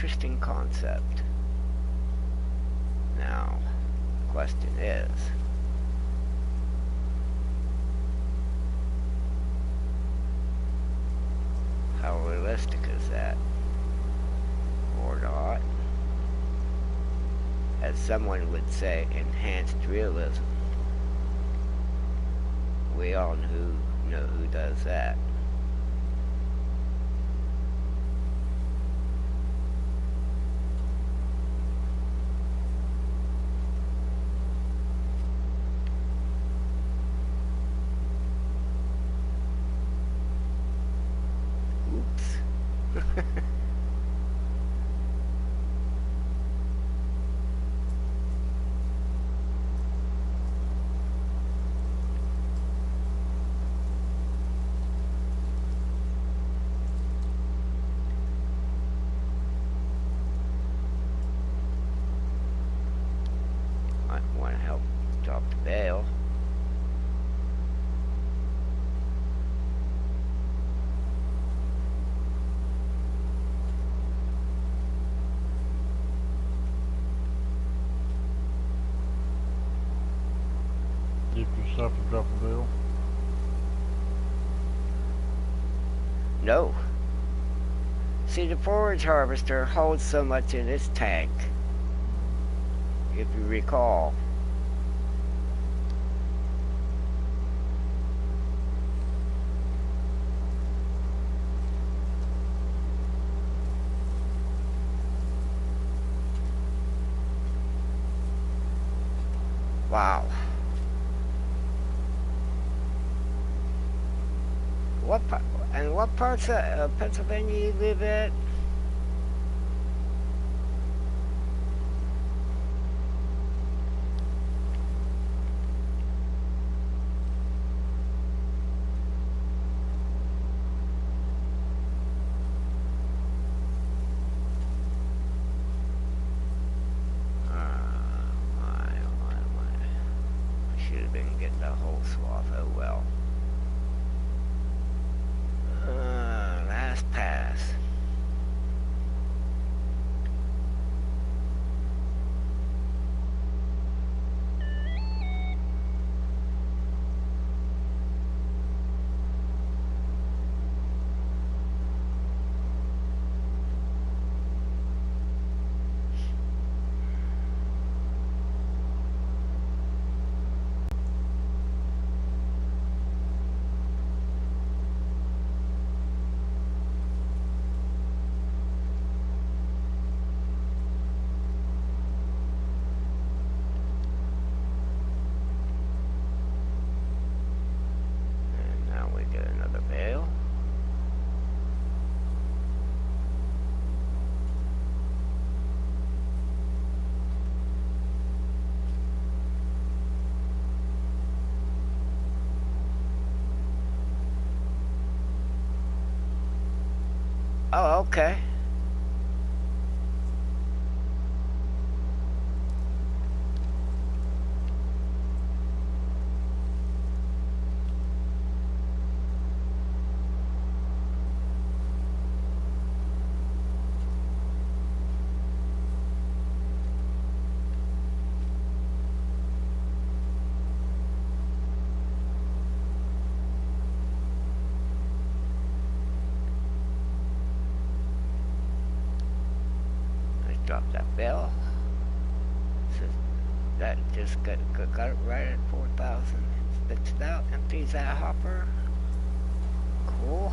interesting concept. Now, the question is, how realistic is that? Or not? As someone would say, enhanced realism. We all know who does that. Oops. Might want to help drop the bale. Dip yourself to drop a bill. No. See, the forage harvester holds so much in its tank, if you recall. Wow. What parts of Pennsylvania you live at? I should have been getting the whole swath. Oh well. Last pass. Oh, okay. Drop that bell. So that just got it right at 4,000. Spits it out, empties that hopper. Cool.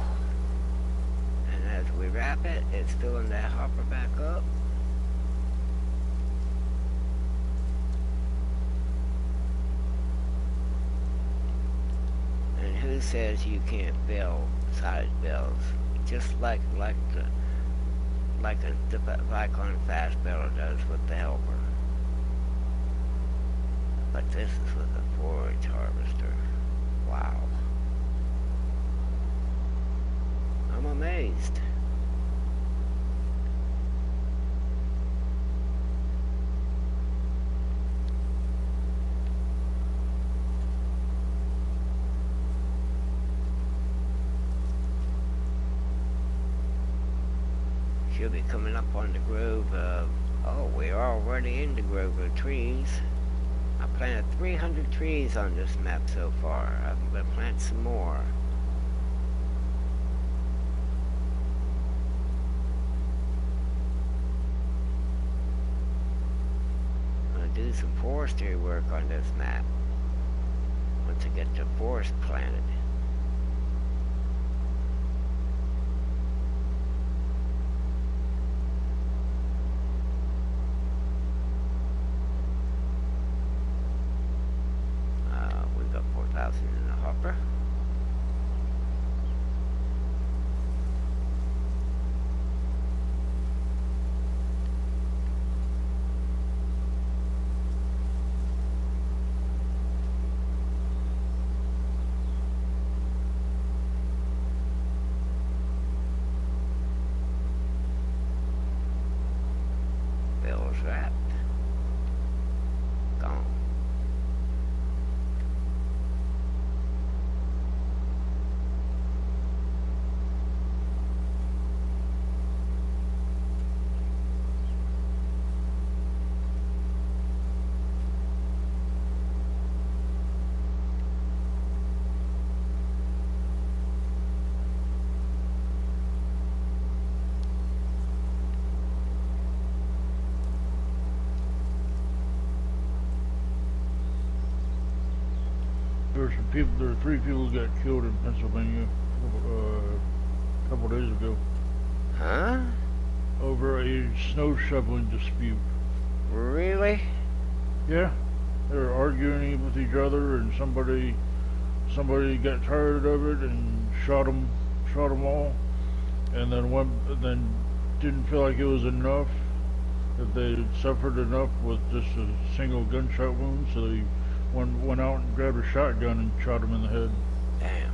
And as we wrap it, it's filling that hopper back up. And who says you can't build side bells? Just like on fast beller does with the helper. But this is with a forage harvester. Wow. I'm amazed. She'll be coming up on the grove of... Oh, we're already in the grove of trees. I planted 300 trees on this map so far. I'm going to plant some more. I'm going to do some forestry work on this map once I get the forest planted. We got 4,000 in the hopper. Bill's wrapped. Gone. There are 3 people who got killed in Pennsylvania a couple days ago. Huh? Over a snow shoveling dispute. Really? Yeah. They were arguing with each other, and somebody got tired of it and shot them all, and then didn't feel like it was enough, that they had suffered enough with just a single gunshot wound, so they went out and grabbed a shotgun and shot him in the head. Damn.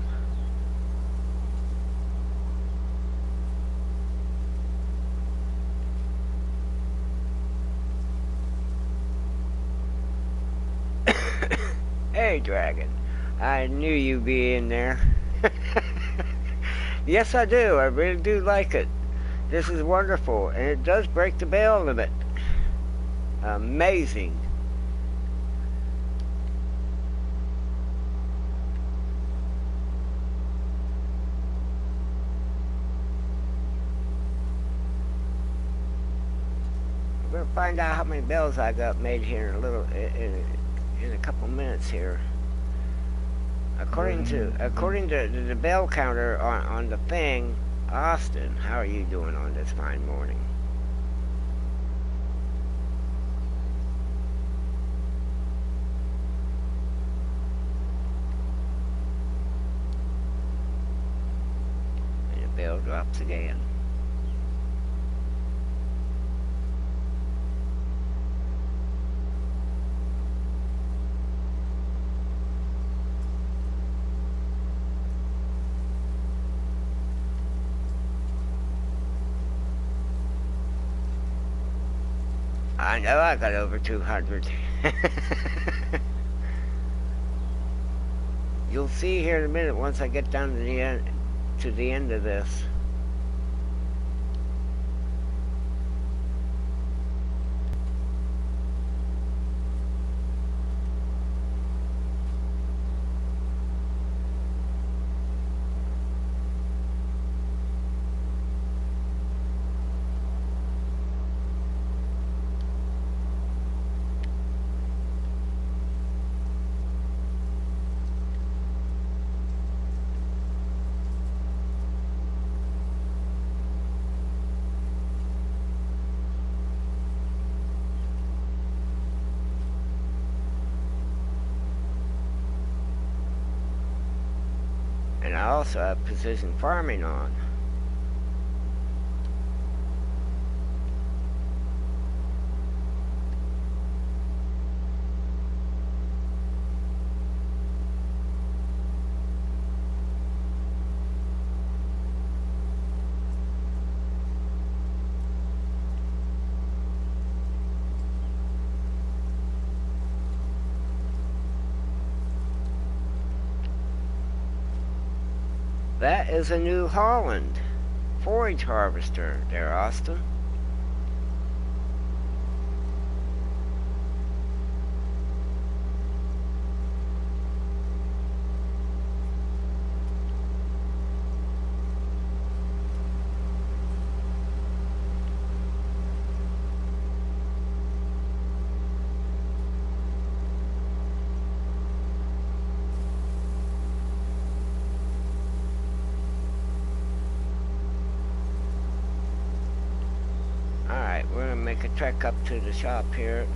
Hey, Dragon. I knew you'd be in there. Yes, I do. I really do like it. This is wonderful, and it does break the bail limit. Amazing. We're gonna find out how many bells I got made here in a little, in a couple minutes here. According to the bell counter on the thing, Austin, how are you doing on this fine morning? And the bell drops again. I know I got over 200. You'll see here in a minute once I get down to the end of this. And I also have precision farming on. That is a New Holland. forage harvester there, Austin. Alright, we're gonna make a trek up to the shop here.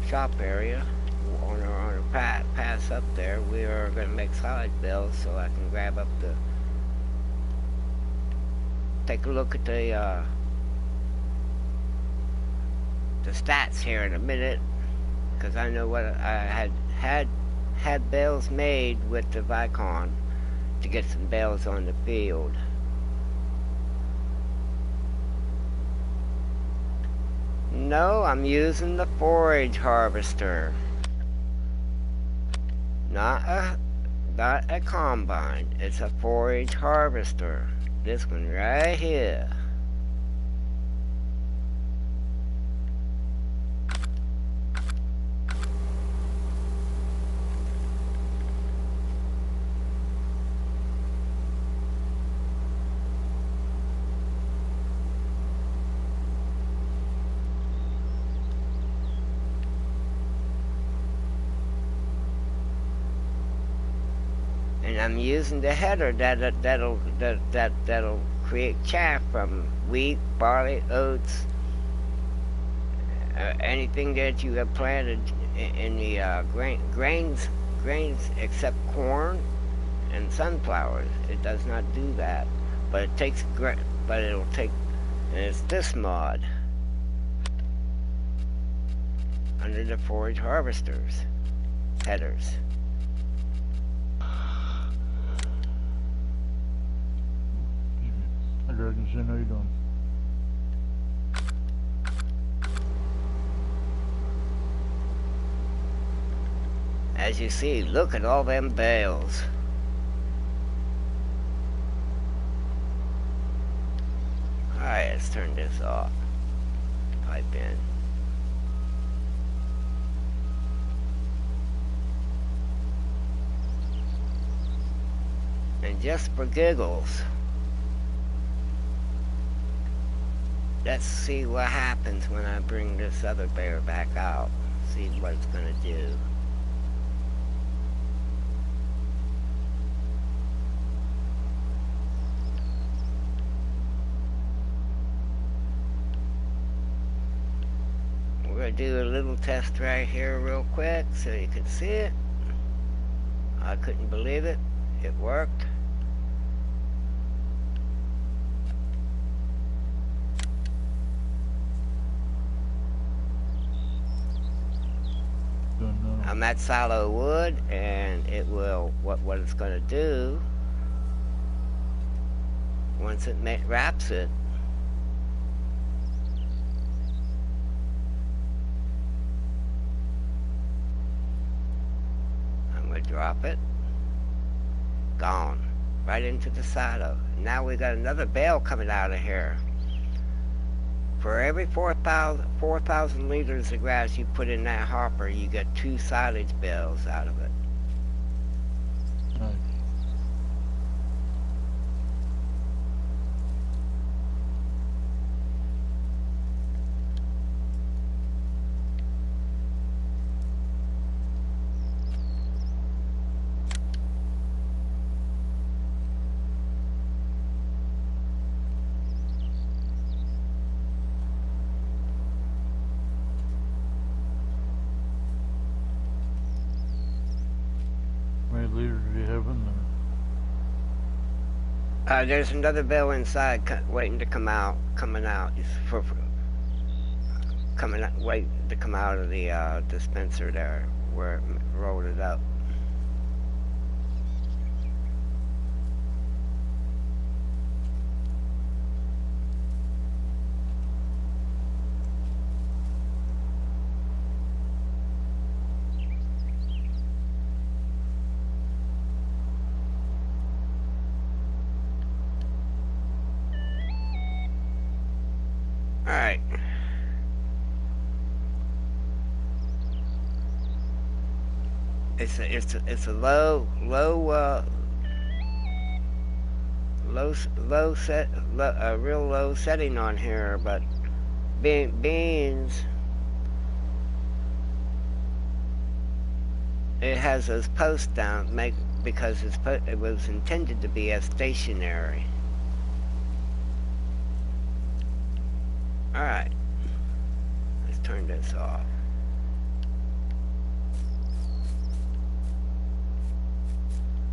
Shop area. On our pass up there, we are gonna make solid bills so I can grab up the. Take a look at the stats here in a minute, because I know what I had bales made with the Vicon to get some bales on the field. No, I'm using the forage harvester. Not a combine. It's a forage harvester. This one right here. And I'm using the header that'll create chaff from wheat, barley, oats, anything that you have planted in the grains except corn and sunflowers. It does not do that, but it takes but it'll take, and it's this mod under the forage harvesters headers. Dragon Sin, how you doing? As you see, look at all them bales. Alright, let's turn this off. Pipe in. And just for giggles, let's see what happens when I bring this other bear back out. See what it's gonna do. We're gonna do a little test right here real quick so you can see it. I couldn't believe it. It worked. I'm at silo wood, and it will, what it's going to do, once it wraps it, I'm going to drop it, gone, right into the silo. Now we got another bale coming out of here. For every 4,000 liters of grass you put in that hopper, you get 2 silage bales out of it. Nice. How many liters do you have in there? There's another bale inside waiting to coming out. It's waiting to come out of the dispenser there where it rolled it up. Alright. It's a real low setting on here, but beans, it has those posts down because it was intended to be as stationary. Alright, let's turn this off.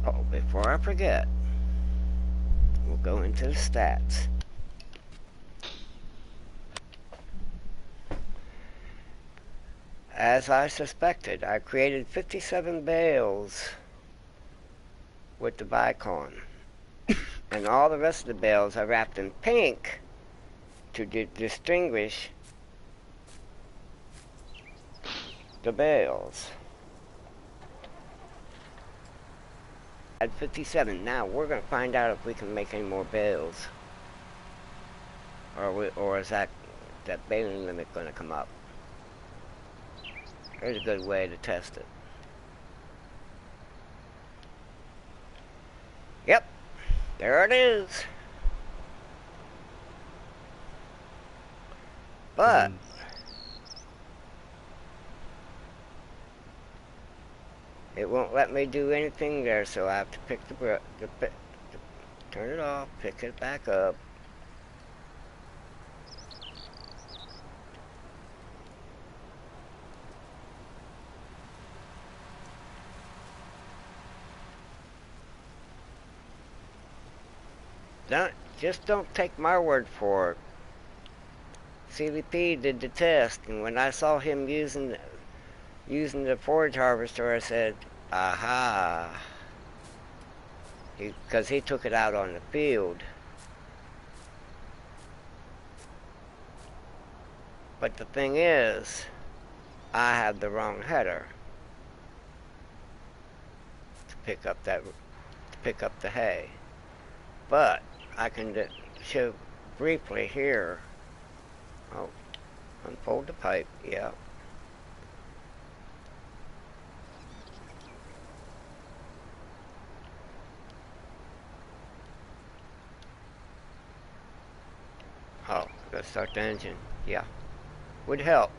Oh, before I forget, we'll go into the stats. As I suspected, I created 57 bales with the Vicon. And all the rest of the bales I wrapped in pink to distinguish the bales. At 57. Now we're going to find out if we can make any more bales. Or is that baling limit going to come up? There's a good way to test it. Yep, there it is. But it won't let me do anything there, so I have to pick turn it off, pick it back up. Just don't take my word for it. CVP did the test, and when I saw him using the forage harvester, I said, aha. Because he took it out on the field. But the thing is, I have the wrong header to pick up the hay. But I can show briefly here. Oh, unfold the pipe, yeah. Oh, let's start the engine. Yeah, would help.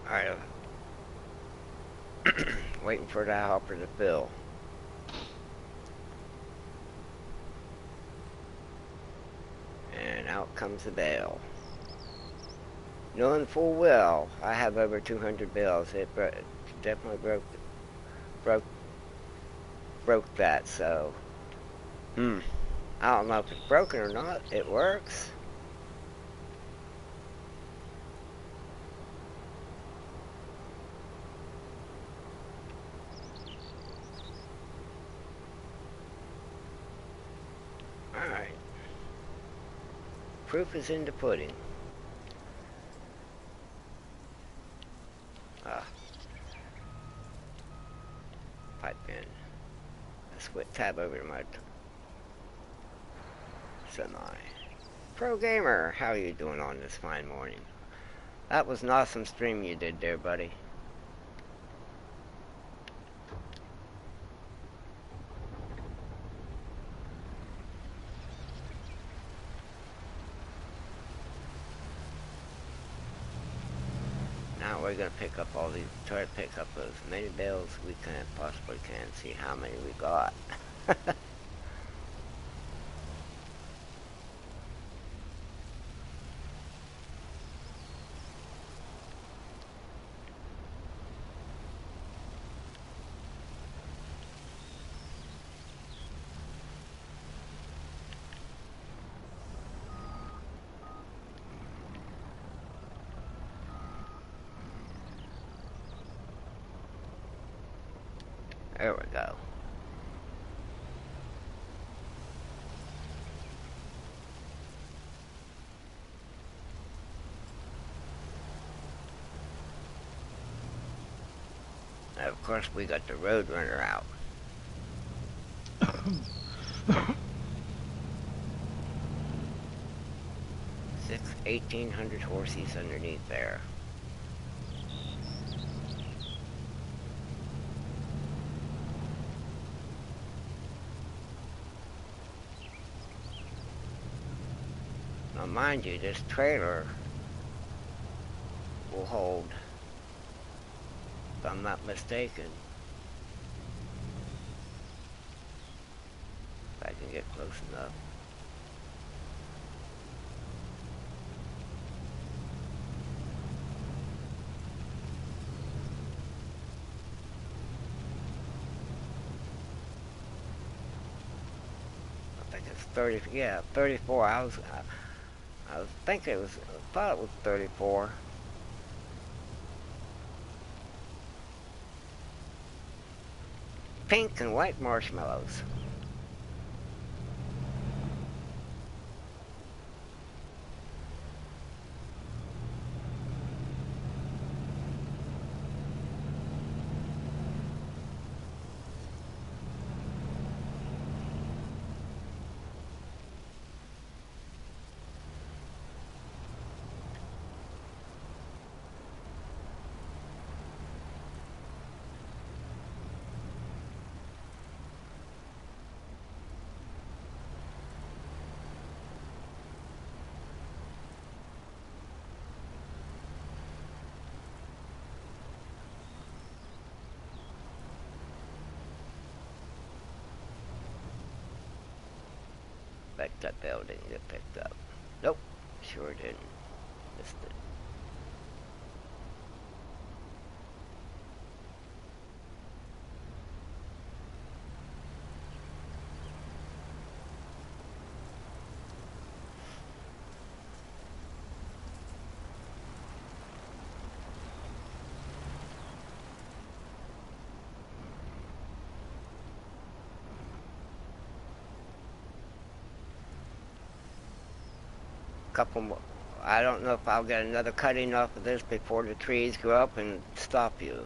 Alright, waiting for that hopper to fill. And out comes the bale. Knowing full well I have over 200 bales, it definitely broke that, so I don't know if it's broken or not. It works. Alright. Proof is in the pudding. Pipe in. Let's tab over to my semi. Pro Gamer, how are you doing on this fine morning? That was an awesome stream you did there, buddy. Now we're going to pick up try to pick up as many bales we possibly can, see how many we got. There we go. And of course, we got the Roadrunner out. 1,800 horses underneath there. Now, mind you, this trailer will hold, if I'm not mistaken. If I can get close enough. I think it's 30, yeah, 34. I was thinking it was, I thought it was 34. Pink and white marshmallows. Bet that bell didn't get picked up. Nope, sure didn't. Missed it. Couple more. I don't know if I'll get another cutting off of this before the trees grow up and stop you.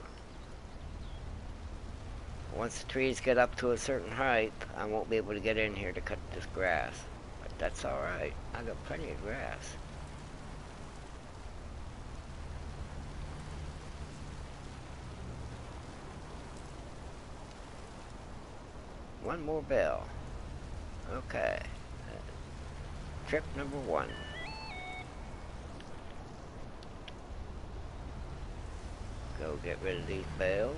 Once the trees get up to a certain height, I won't be able to get in here to cut this grass. But that's alright. I got plenty of grass. One more bell. Okay. Trip number 1. Go get rid of these bales.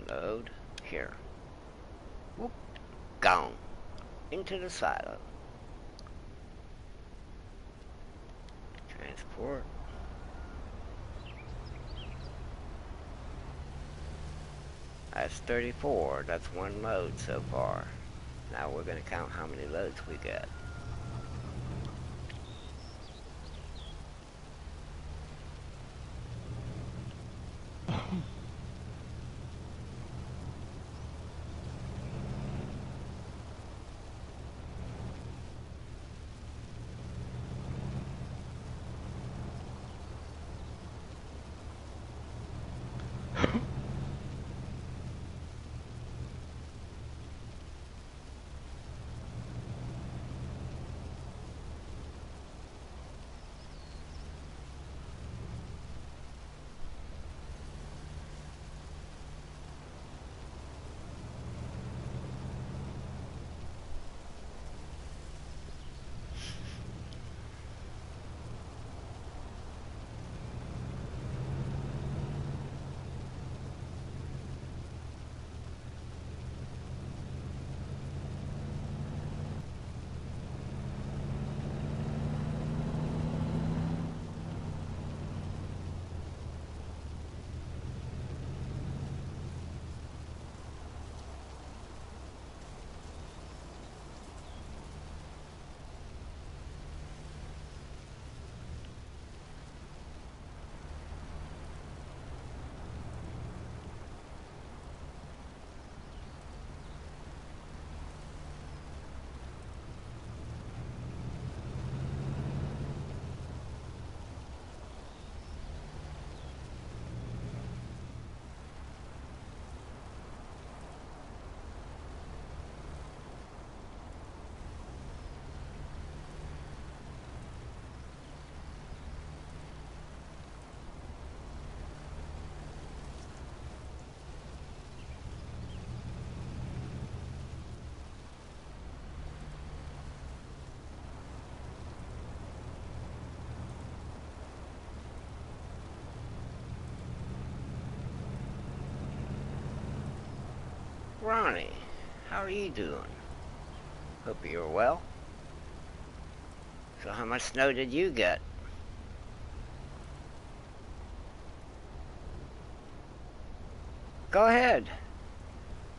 Load here. Whoop. Gone. Into the silo. Transport. That's 34. That's one load so far. Now we're going to count how many loads we get. Ronnie. How are you doing? Hope you're well. So how much snow did you get? Go ahead.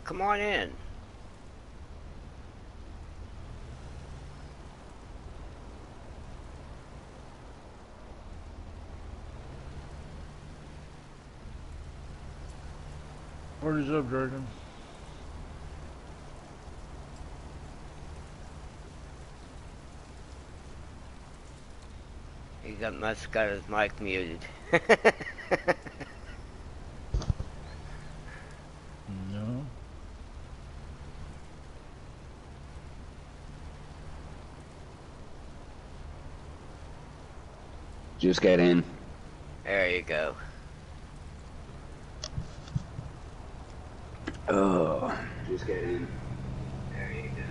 Come on in. Party's up, Dragon. He must got his mic muted. No. Just got in. There you go. Oh. Just got in. There you go.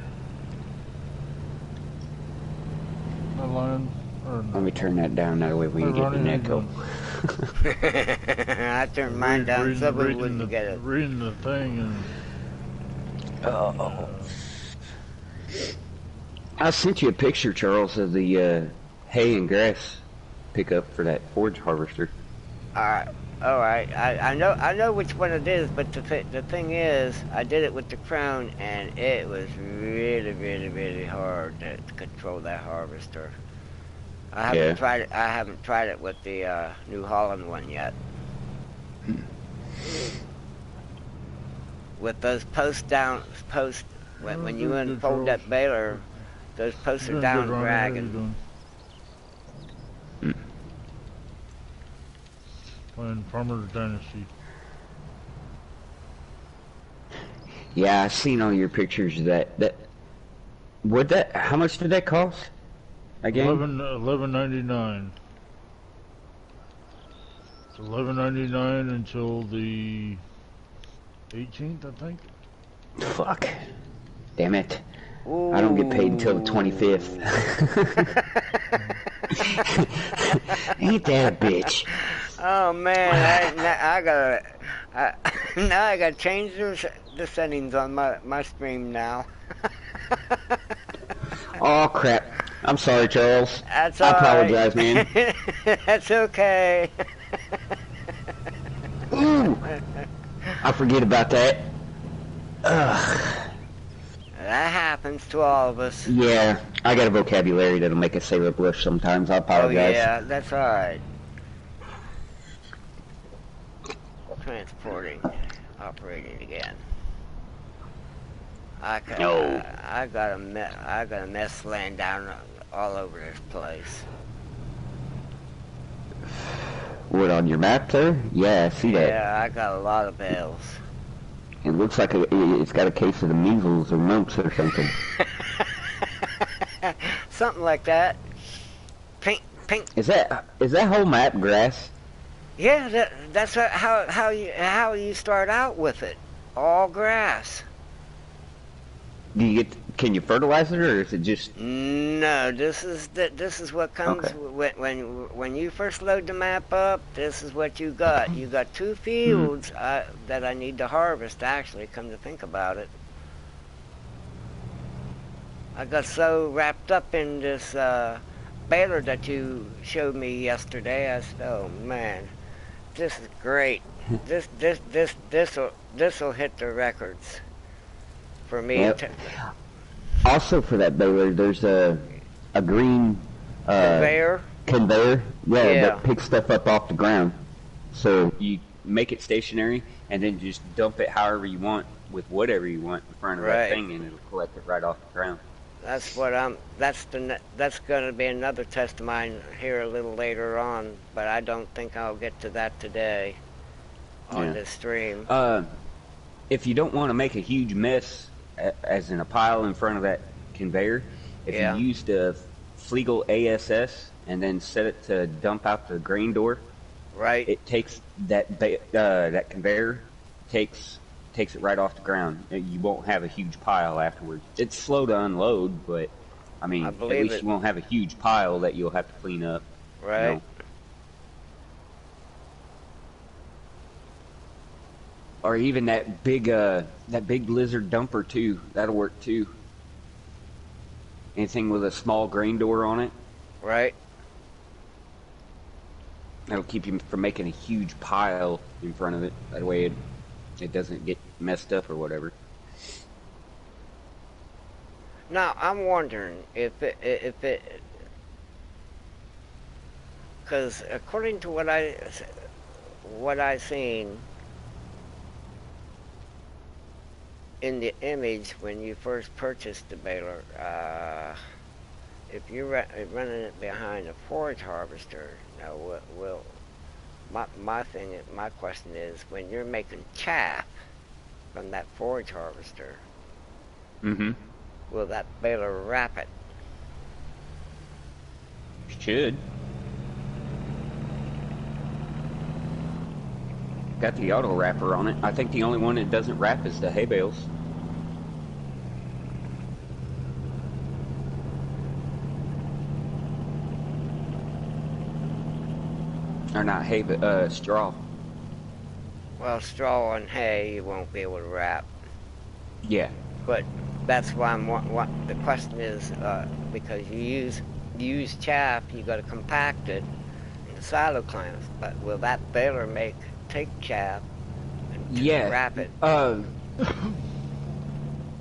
My line. Or no. Let me turn that down that way we can get an echo. I turned mine down so we wouldn't get it. Reading the thing and. Oh. I sent you a picture, Charles, of the hay and grass pickup for that forage harvester. Alright. I know which one it is, but the thing is, I did it with the Crown, and it was really hard to control that harvester. I haven't tried it with the New Holland one yet. With those when you unfold that baler, those posts are down dragging. Playing Farmer's Dynasty. Yeah, I seen all your pictures of that. How much did that cost? Again? $11.99. It's $11.99 until the 18th, I think. Fuck. Damn it. Ooh. I don't get paid until the 25th. Ain't that a bitch? Oh man, now I gotta change the settings on my stream now. Oh crap. I'm sorry, Charles. That's I alright. apologize, man. That's okay. Ooh. I forget about that. Ugh. That happens to all of us. Yeah, I got a vocabulary that'll make a sailor blush sometimes. I apologize. Oh yeah, that's alright. Transporting, operating again. I got a mess laying down all over this place. What, on your map there? Yeah, I see that. Yeah, I got a lot of bells. It looks like it's got a case of the measles or mumps or something. Something like that. Pink. Is that whole map grass? Yeah, that's how you start out with it. All grass. Can you fertilize it, or is it just? No, this is what comes when you first load the map up. This is what you got. You got 2 fields that I need to harvest. Actually, come to think about it, I got so wrapped up in this baler that you showed me yesterday. I said, "Oh man, this is great. This'll hit the records for me." Yep. Also, for that baler, there's a green Conveyor. Yeah, that picks stuff up off the ground. So you make it stationary, and then just dump it however you want with whatever you want in front of that thing, and it'll collect it right off the ground. That's what that's going to be another test of mine here a little later on, but I don't think I'll get to that today on this stream. If you don't want to make a huge mess, as in a pile in front of that conveyor, if you use the Flegel ASS and then set it to dump out the grain door, right? It takes that conveyor takes it right off the ground. You won't have a huge pile afterwards. It's slow to unload, but I mean, at least you won't have a huge pile that you'll have to clean up. Right. You know? Or even that big lizard dumper too. That'll work too. Anything with a small grain door on it. Right. That'll keep you from making a huge pile in front of it. That way it doesn't get messed up or whatever. Now I'm wondering if it, because according to what I seen in the image when you first purchased the baler, if you're running it behind a forage harvester, now my question is, when you're making chaff from that forage harvester, will that baler wrap it? Should. Got the auto wrapper on it. I think the only one that doesn't wrap is the hay bales. Or not hay, but straw. Well, straw and hay you won't be able to wrap. Yeah. But that's why the question is, because you use chaff, you got to compact it in the silo clamps. But will that baler take chaff and wrap it?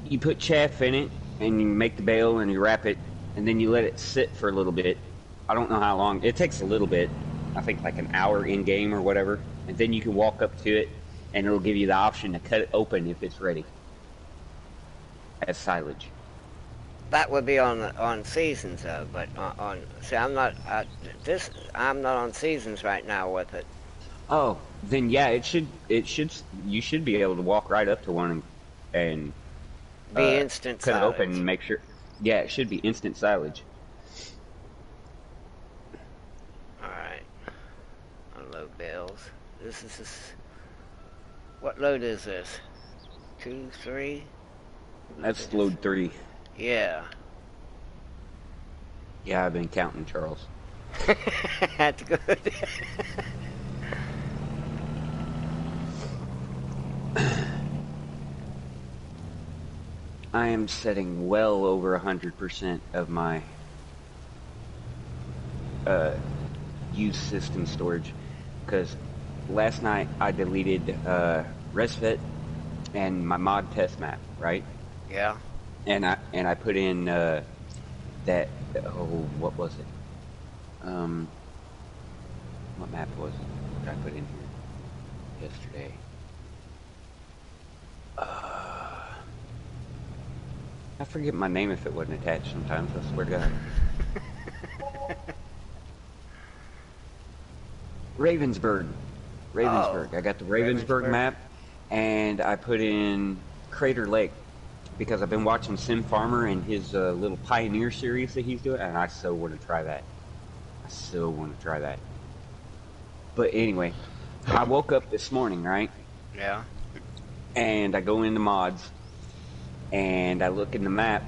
You put chaff in it, and you make the bale, and you wrap it, and then you let it sit for a little bit. I don't know how long. It takes a little bit. I think like an hour in-game or whatever. And then you can walk up to it, and it'll give you the option to cut it open if it's ready. As silage. That would be on seasons though, but I'm not on seasons right now with it. Oh, then yeah, you should be able to walk right up to one and be instant cut silage. it open and make sure. Yeah, it should be instant silage. All right, unload bales. This is what load is this? 2, 3. That's load 3. Yeah. Yeah, I've been counting, Charles. That's good. I am setting well over 100% of my used system storage, because last night I deleted Resvet and my mod test map, right? Yeah. And I put in that, what was it? What map was it that I put in here yesterday? I forget my name if it wasn't attached sometimes, I swear to God. Ravensburg. Oh. I got the Ravensburg map, and I put in Crater Lake, because I've been watching Sim Farmer and his little Pioneer series that he's doing, and I so want to try that. But anyway, I woke up this morning, right? Yeah. And I go into mods, and I look in the map,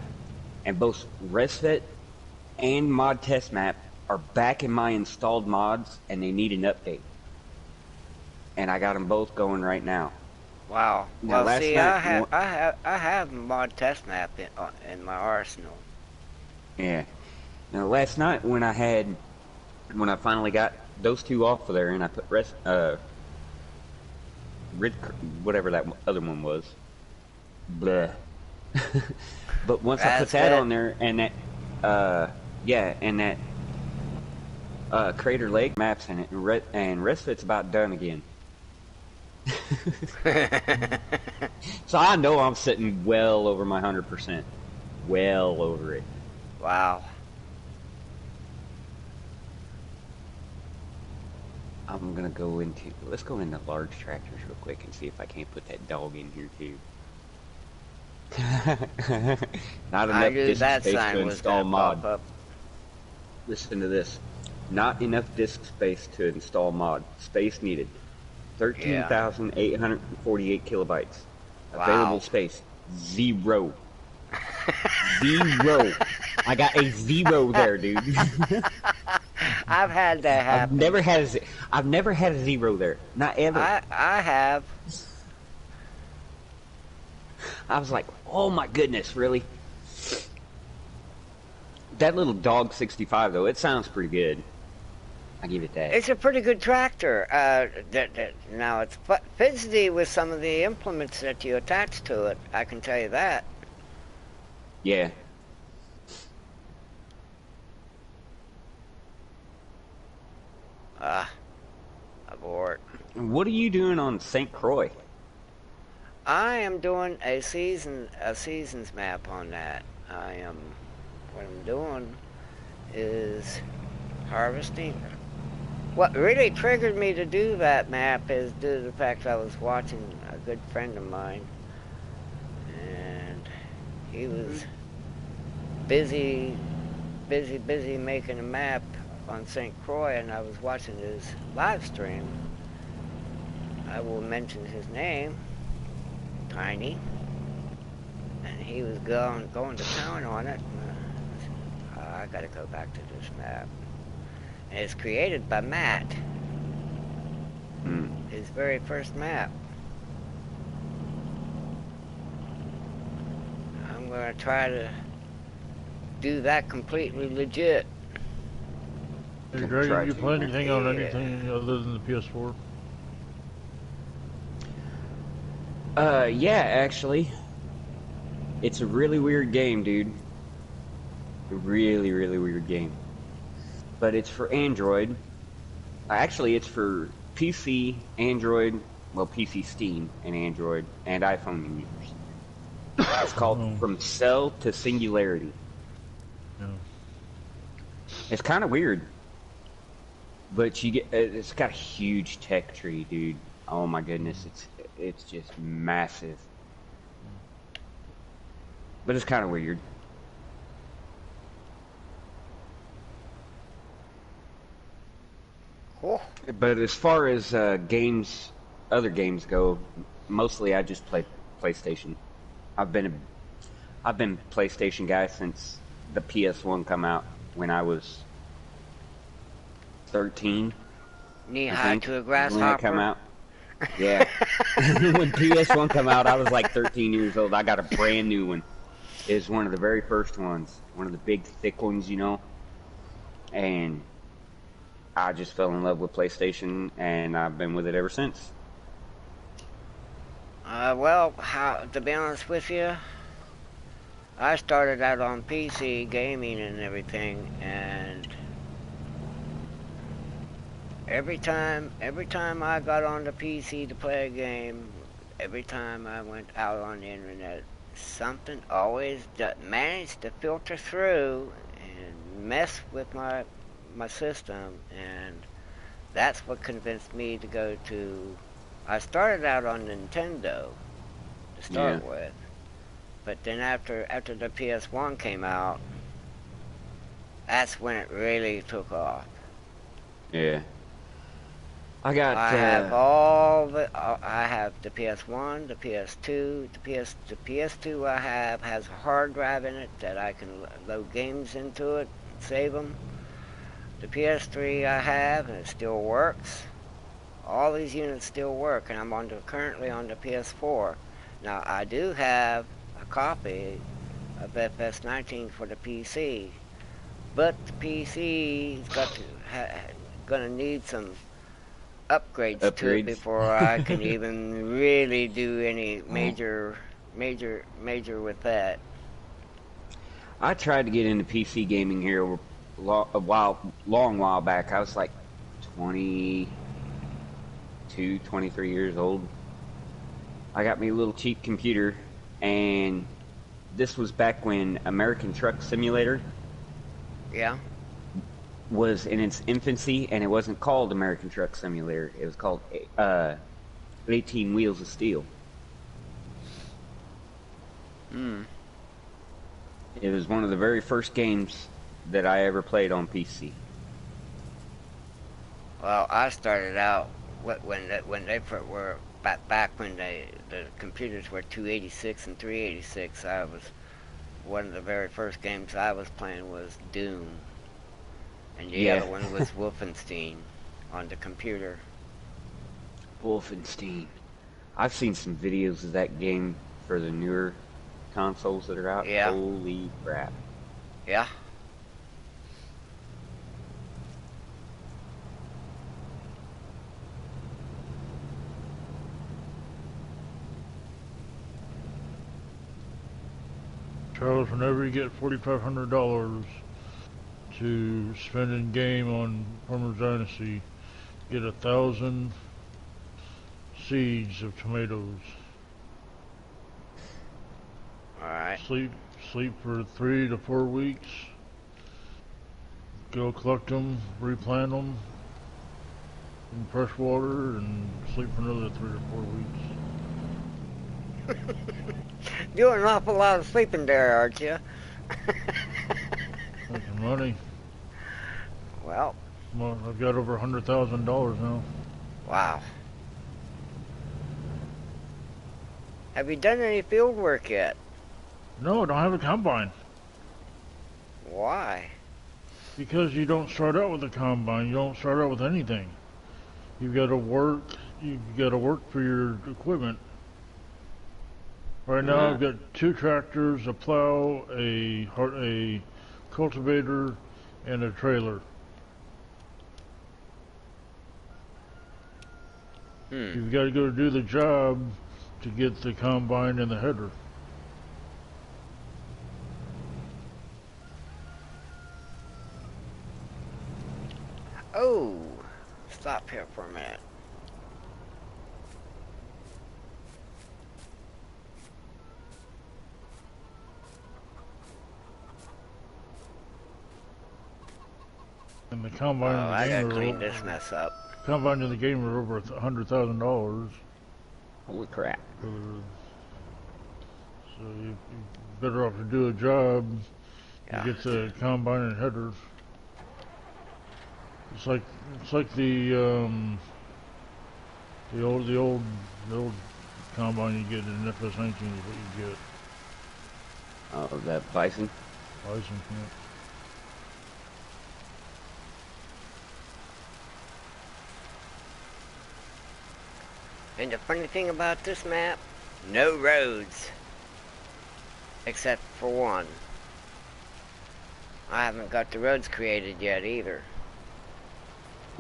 and both Resvet and Mod Test Map are back in my installed mods, and they need an update. And I got them both going right now. Wow. Now, well, see, I have mod test map in my arsenal. Yeah. Now, last night when I finally got those two off of there, and I put whatever that other one was, bleh. But once I put that on there, and that, and that Crater Lake maps in it, and Respit's about done again. So I know I'm sitting well over my 100%. Well over it. Wow. I'm gonna go into, let's go into large tractors real quick and see if I can't put that dog in here too. Not enough disk space to install mod. Listen to this. Not enough disk space to install mod. Space needed. 13,848 kilobytes. Wow. Available space. 0. 0. I got a 0 there, dude. I've had that happen. I've never had a 0 there. Not ever. I have. I was like, oh my goodness, really? That little dog 65 though, it sounds pretty good. I give it that. It's a pretty good tractor. Now it's fidgety with some of the implements that you attach to it. I can tell you that. Yeah. Abort. What are you doing on St. Croix? I am doing a seasons map on that. What I'm doing is harvesting. What really triggered me to do that map is due to the fact I was watching a good friend of mine, and he was busy making a map on St. Croix, and I was watching his live stream. I will mention his name, Tiny, and he was going to town on it. I gotta go back to this map. And it's created by Matt. His very first map. I'm gonna try to do that completely legit. Hey Greg, you play anything on anything other than the PS4? Yeah, actually. It's a really weird game, dude. A really, really weird game. But it's for Android. Actually, it's for PC, Android, well, PC Steam and Android, and iPhone users. It's called From Cell to Singularity. Yeah. It's kind of weird. But you get, it's got a huge tech tree, dude. Oh my goodness, it's just massive. But it's kind of weird. Cool. But as far as games, other games go, mostly I just play PlayStation. I've been PlayStation guy since the PS1 come out when I was 13. Knee high to a grasshopper. When it come out. Yeah. When PS1 come out, I was like 13 years old. I got a brand new one. It's one of the very first ones. One of the big, thick ones, you know. And I just fell in love with PlayStation, and I've been with it ever since. Well, to be honest with you, I started out on PC gaming and everything, and every time I got on the PC to play a game, every time I went out on the internet, something always managed to filter through and mess with my system, and that's what convinced me to go to. I started out on Nintendo to start with, but then after the PS1 came out, that's when it really took off. Yeah. I have the PS1, the PS2, the PS2 I have has a hard drive in it that I can load games into it, and save them. The PS3 I have, and it still works. All these units still work, and I'm currently on the PS4. Now, I do have a copy of FS19 for the PC, but the PC is gonna need some upgrades to it before I can even really do any major with that. I tried to get into PC gaming here a long while back. I was like 22, 23 years old. I got me a little cheap computer, and this was back when American Truck Simulator was in its infancy, and it wasn't called American Truck Simulator. It was called 18 Wheels of Steel. It was one of the very first games that I ever played on PC. Well, I started out when they were back when the computers were 286 and 386. I was one of the very first games I was playing was Doom, and the other one was Wolfenstein on the computer. Wolfenstein. I've seen some videos of that game for the newer consoles that are out. Yeah. Holy crap. Yeah. Charles, whenever you get $4,500 to spend in game on Farmer's Dynasty, get 1,000 seeds of tomatoes. Alright. Sleep for 3 to 4 weeks. Go collect them, replant them in fresh water, and sleep for another 3 or 4 weeks. Doing an awful lot of sleeping there, aren't you? Making money. Well, I've got over $100,000 now. wow. Have you done any field work yet? No, I don't have a combine. Why? Because you don't start out with a combine. You don't start out with anything. You've got to work. You've got to work for your equipment. Right now, I've got 2 tractors, a plow, a cultivator, and a trailer. You've got to go do the job to get the combine and the header. Oh, stop here for a minute. And the combine Oh, and the I game gotta clean this mess up. Combine and the game are over $100,000. Holy crap. So you're better off to do a job Yeah. to get the combine and header. It's like the old combine you get in FS19 is what you get. Oh, that bison? Bison, yeah. And the funny thing about this map, no roads. Except for one. I haven't got the roads created yet either.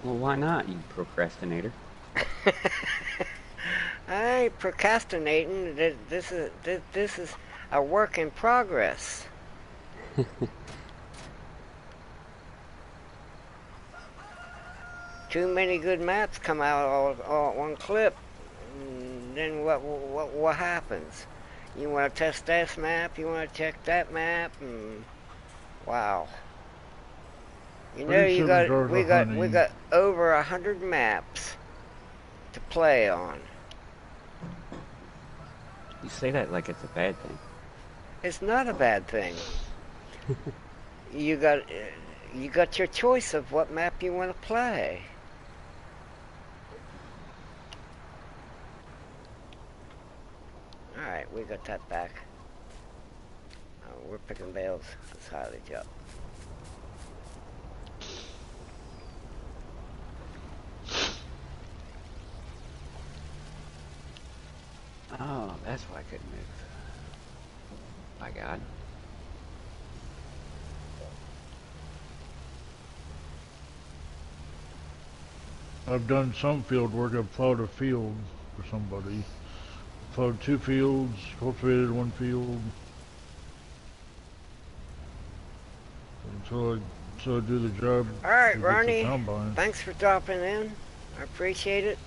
Well, why not, you procrastinator? I ain't procrastinating. This is a work in progress. Too many good maps come out all at one clip. And then what happens? You want to test this map? You want to check that map? And wow. You know, we got over 100 maps to play on. You say that like it's a bad thing. It's not a bad thing. You got your choice of what map you want to play. All right, we got that back. We're picking bales. Let's highly jump. Oh, that's why I couldn't move. By God. I've done some field work. I've plowed a field for somebody. Plowed 2 fields, cultivated 1 field. So I do the job. All right, Ronnie. Thanks for dropping in. I appreciate it.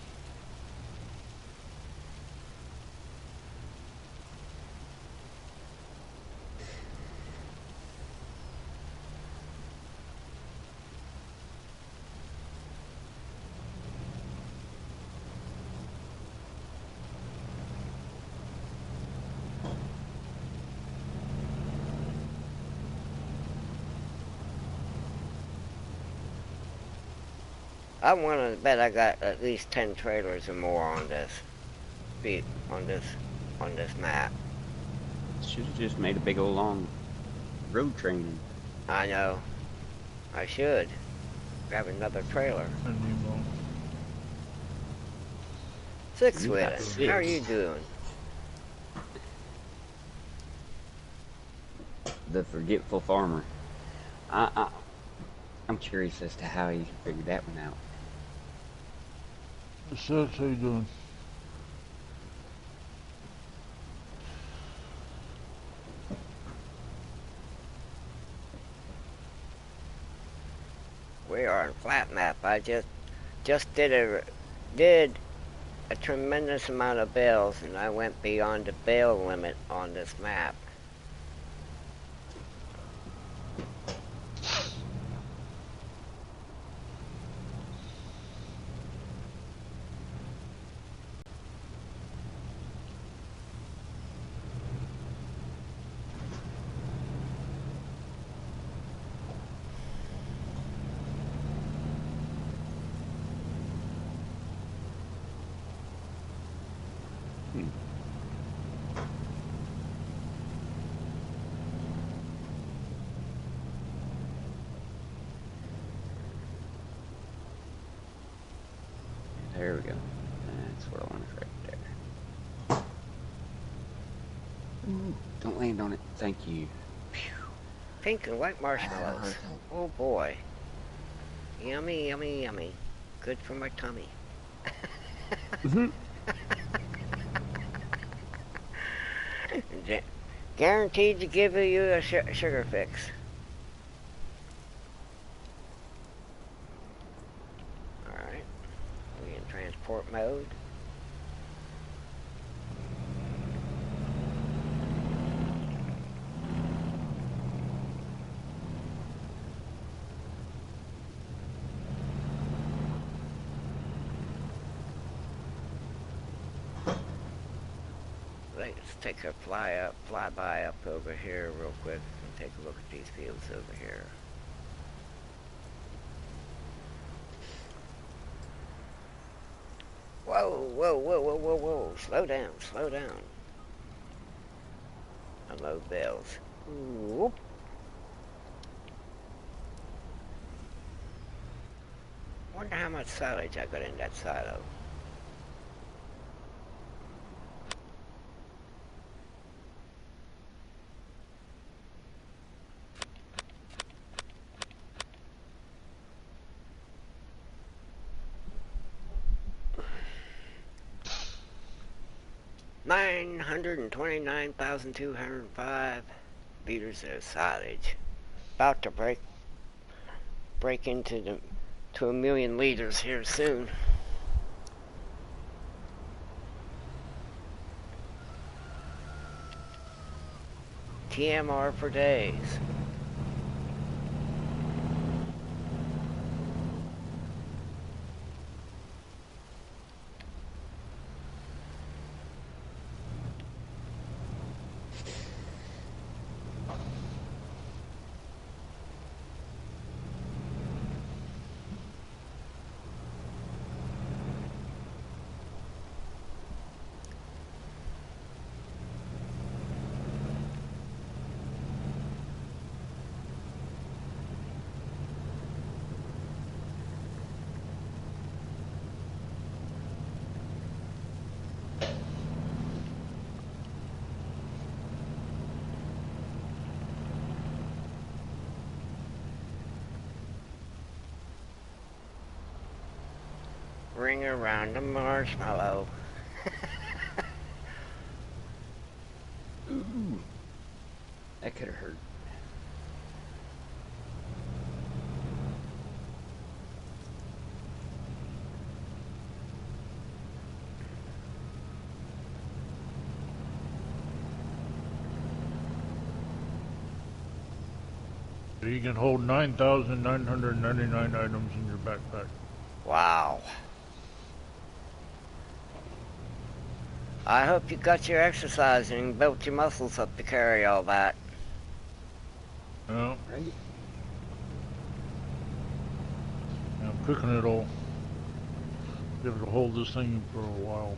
I want to bet I got at least 10 trailers or more on this on this map. Should have just made a big old long road train. I know. I should grab another trailer. Six with it. How are you doing? the forgetful farmer. I'm curious as to how he figured that one out. So, how you doing? We are on flat map. I just did a tremendous amount of bales, and I went beyond the bale limit on this map. There we go. That's what I wanted right there. Ooh, don't land on it. Thank you. Phew. Pink and white marshmallows. Oh boy. Yummy, yummy, yummy. Good for my tummy. Guaranteed to give you a sugar fix. Alright. We in transport mode. Let's take a flyby up over here real quick and take a look at these fields over here. Whoa, whoa, whoa, whoa, whoa, whoa. Slow down, slow down. Unload bales. Whoop. Wonder how much silage I got in that silo. $929,205 liters of silage. About to break into to 1,000,000 liters here soon. TMR for days. Ring around the marshmallow. Ooh, that could have hurt. You can hold 9,999 items in your backpack. Wow. I hope you got your exercise and built your muscles up to carry all that. Yeah. Right? I'm cooking it all. Be able to hold this thing for a while.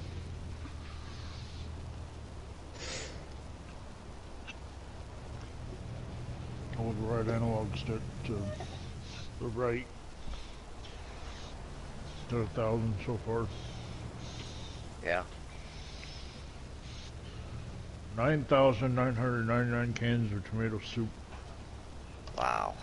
Hold the right analog stick to the right. To 1,000 so far. Yeah. 9,999 cans of tomato soup. Wow.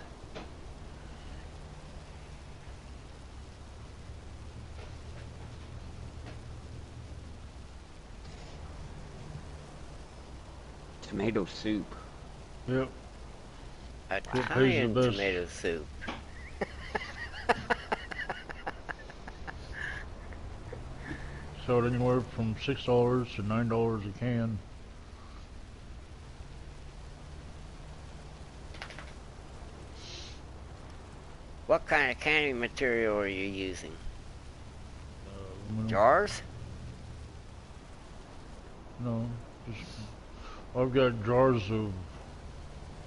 Tomato soup. Yep. What pays the Italian best? tomato soup. Sell it anywhere from $6 to $9 a can. What kind of canning material are you using? Aluminum. Jars? No, just I've got jars of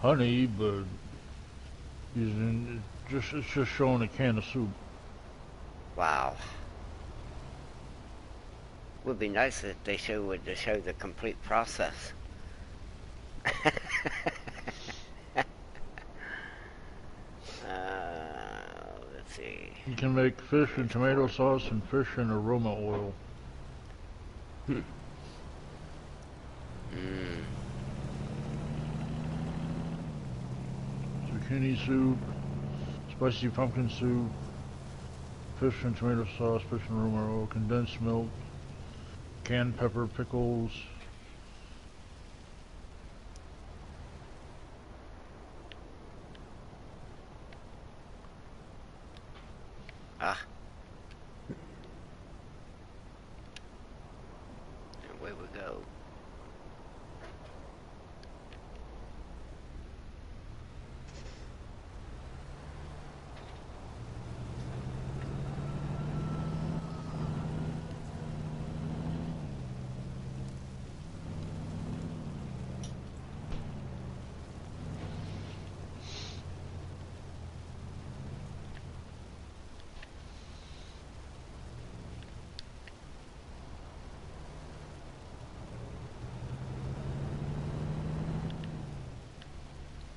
honey, but it's just showing a can of soup. Wow. Would be nice if they show the complete process. Let's see. You can make fish and tomato sauce and fish and aroma oil. Zucchini soup, spicy pumpkin soup, fish and tomato sauce, fish and aroma oil, condensed milk, canned pepper pickles. Ah. And away we go.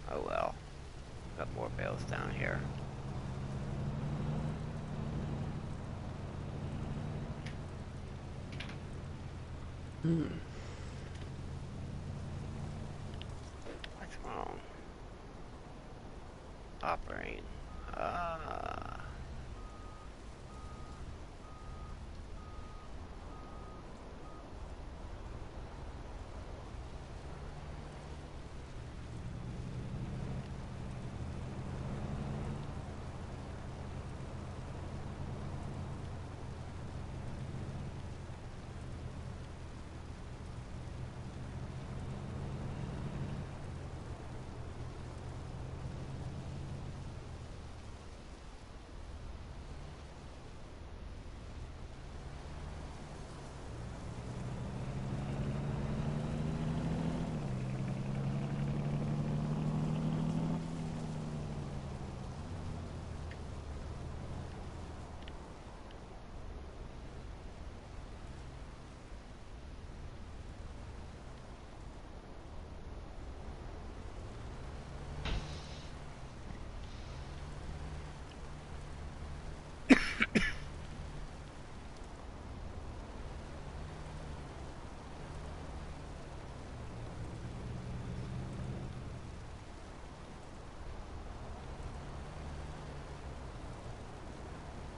Oh well. Got more bales down here. What's wrong? Operating. Ah.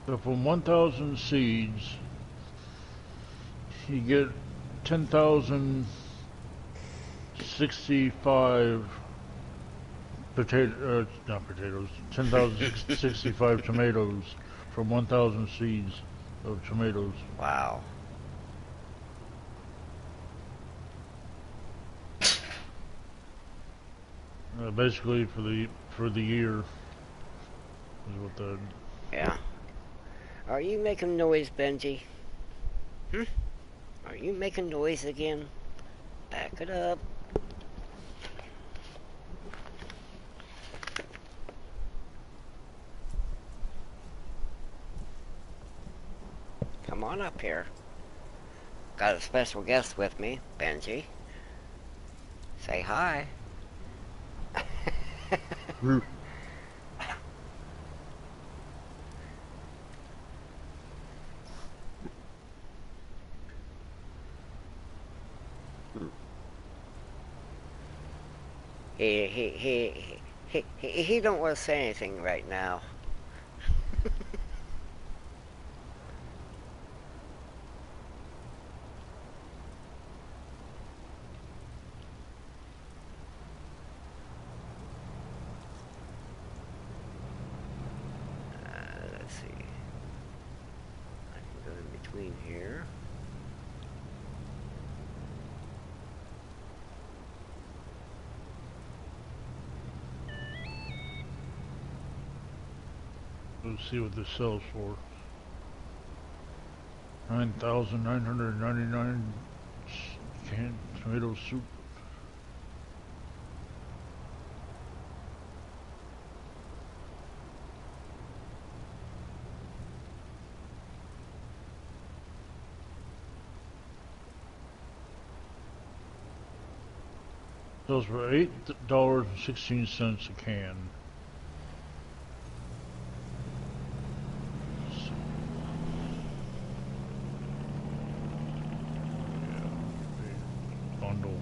So from 1,000 seeds, you get 10,065 not potatoes, 10,065 tomatoes from 1,000 seeds of tomatoes. Wow. Basically for the year is what that. Yeah. Are you making noise, Benji? Are you making noise again? Back it up. Come on up here. Got a special guest with me, Benji. Say hi. He don't want to say anything right now. Let's see. I can go in between here. Let's see what this sells for. 9,999 canned tomato soup. Sells for $8.16 a can. Bundle.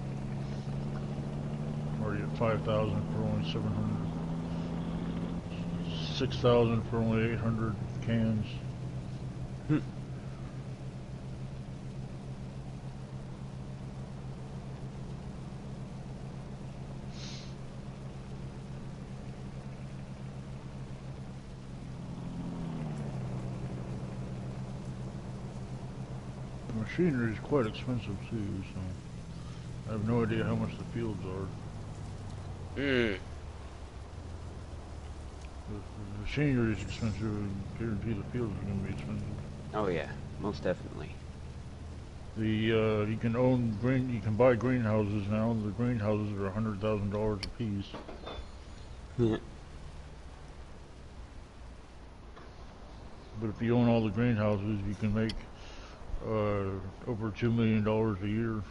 Already at 5,000 for only 700. 6,000 for only 800 cans. The machinery is quite expensive too, so I have no idea how much the fields are. The machinery is expensive, and guarantee the fields are going to be expensive. Oh yeah, most definitely. You can buy greenhouses now. The greenhouses are $100,000 a piece. Yeah. But if you own all the greenhouses, you can make over $2 million a year.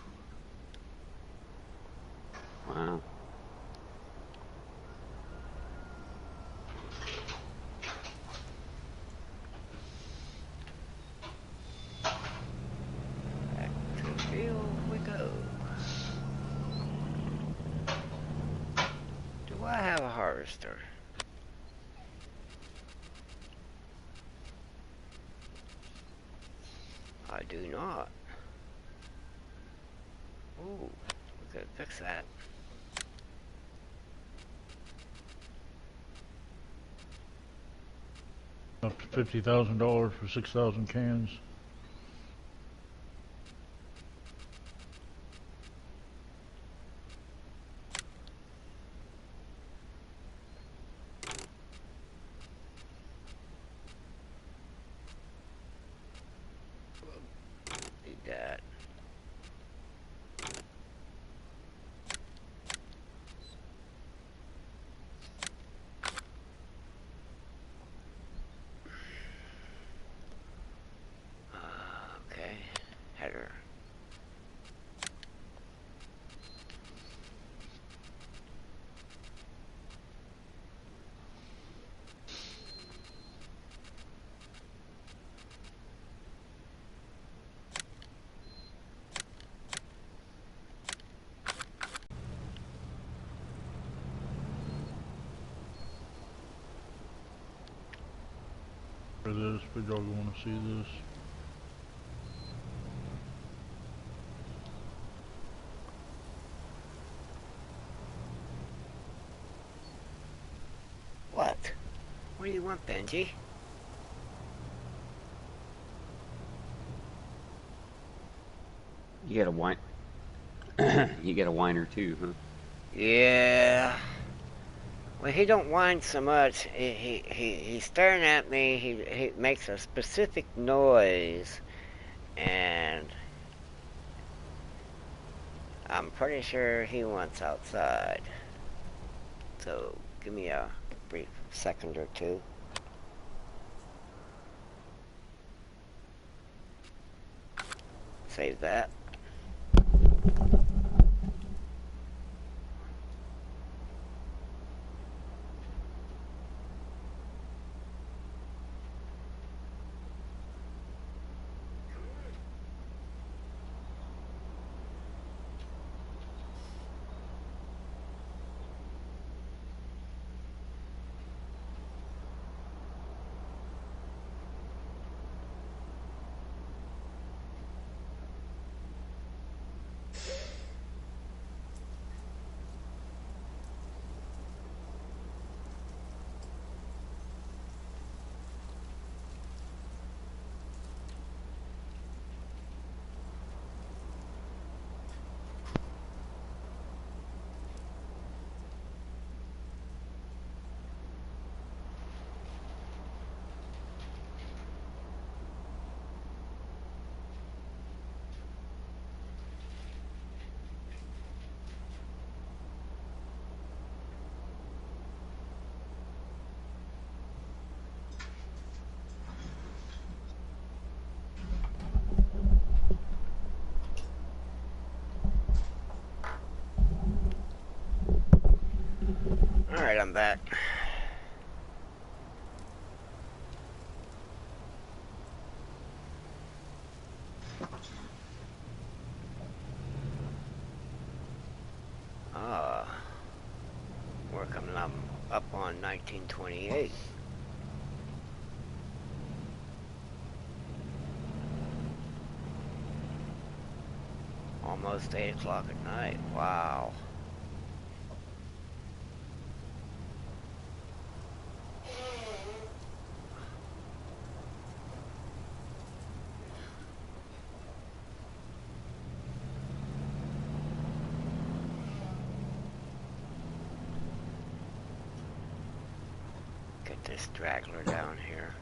Wow. Back to the field we go. Do I have a harvester? I do not. Ooh, we could fix that. Up to $50,000 for 6,000 cans. Need that. Okay, header. For this, but y'all want to see this. What? What do you want, Benji? You get a wine. You get a whiner too, huh? Yeah. Well, he don't whine so much. He's staring at me. He makes a specific noise, and I'm pretty sure he wants outside. So give me a brief second or two. Save that. I'm back. We're coming up on 1928. Almost 8 o'clock at night. Wow. Get this straggler down here.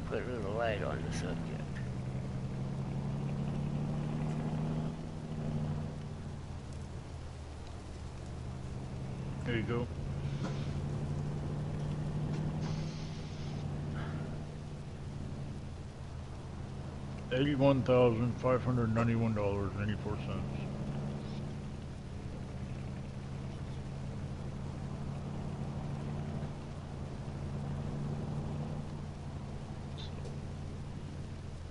Put a little light on the subject. There you go. $81,591.84.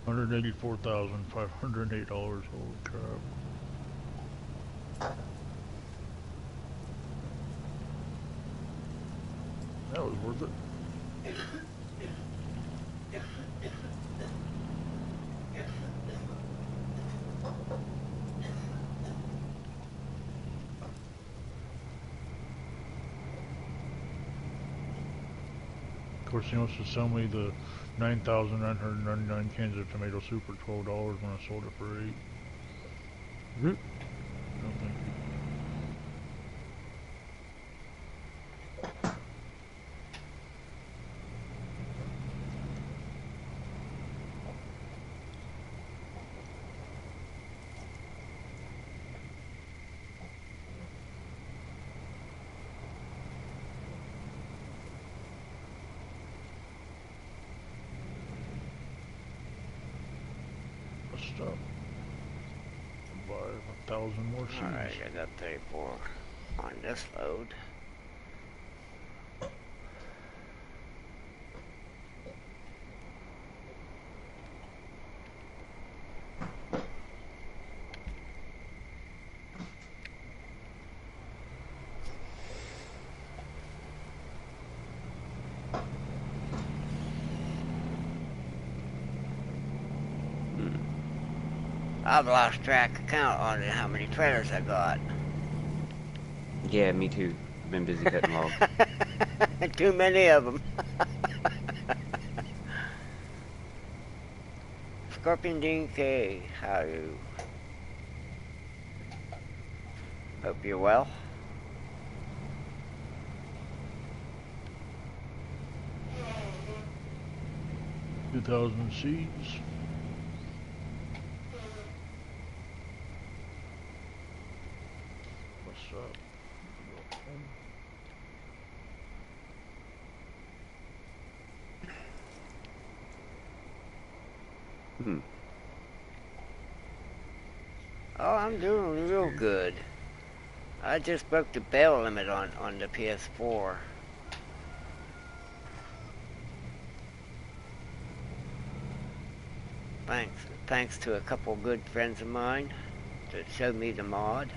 $184,508. Holy crap. That was worth it. Of course, he wants to sell me the 9,999 cans of tomato soup for $12 when I sold it for 8. No, thank you. Stop. Buy 1,000 more seeds. Alright, I got 34 on this load. I've lost track of count on how many trailers I got. Yeah, me too. I've been busy cutting logs. Too many of them. Scorpion Dean K, how are you? Hope you're well. 2,000 seeds. What's up? Oh, I'm doing real good. I just broke the bail limit on the PS4. Thanks to a couple good friends of mine that showed me the mod.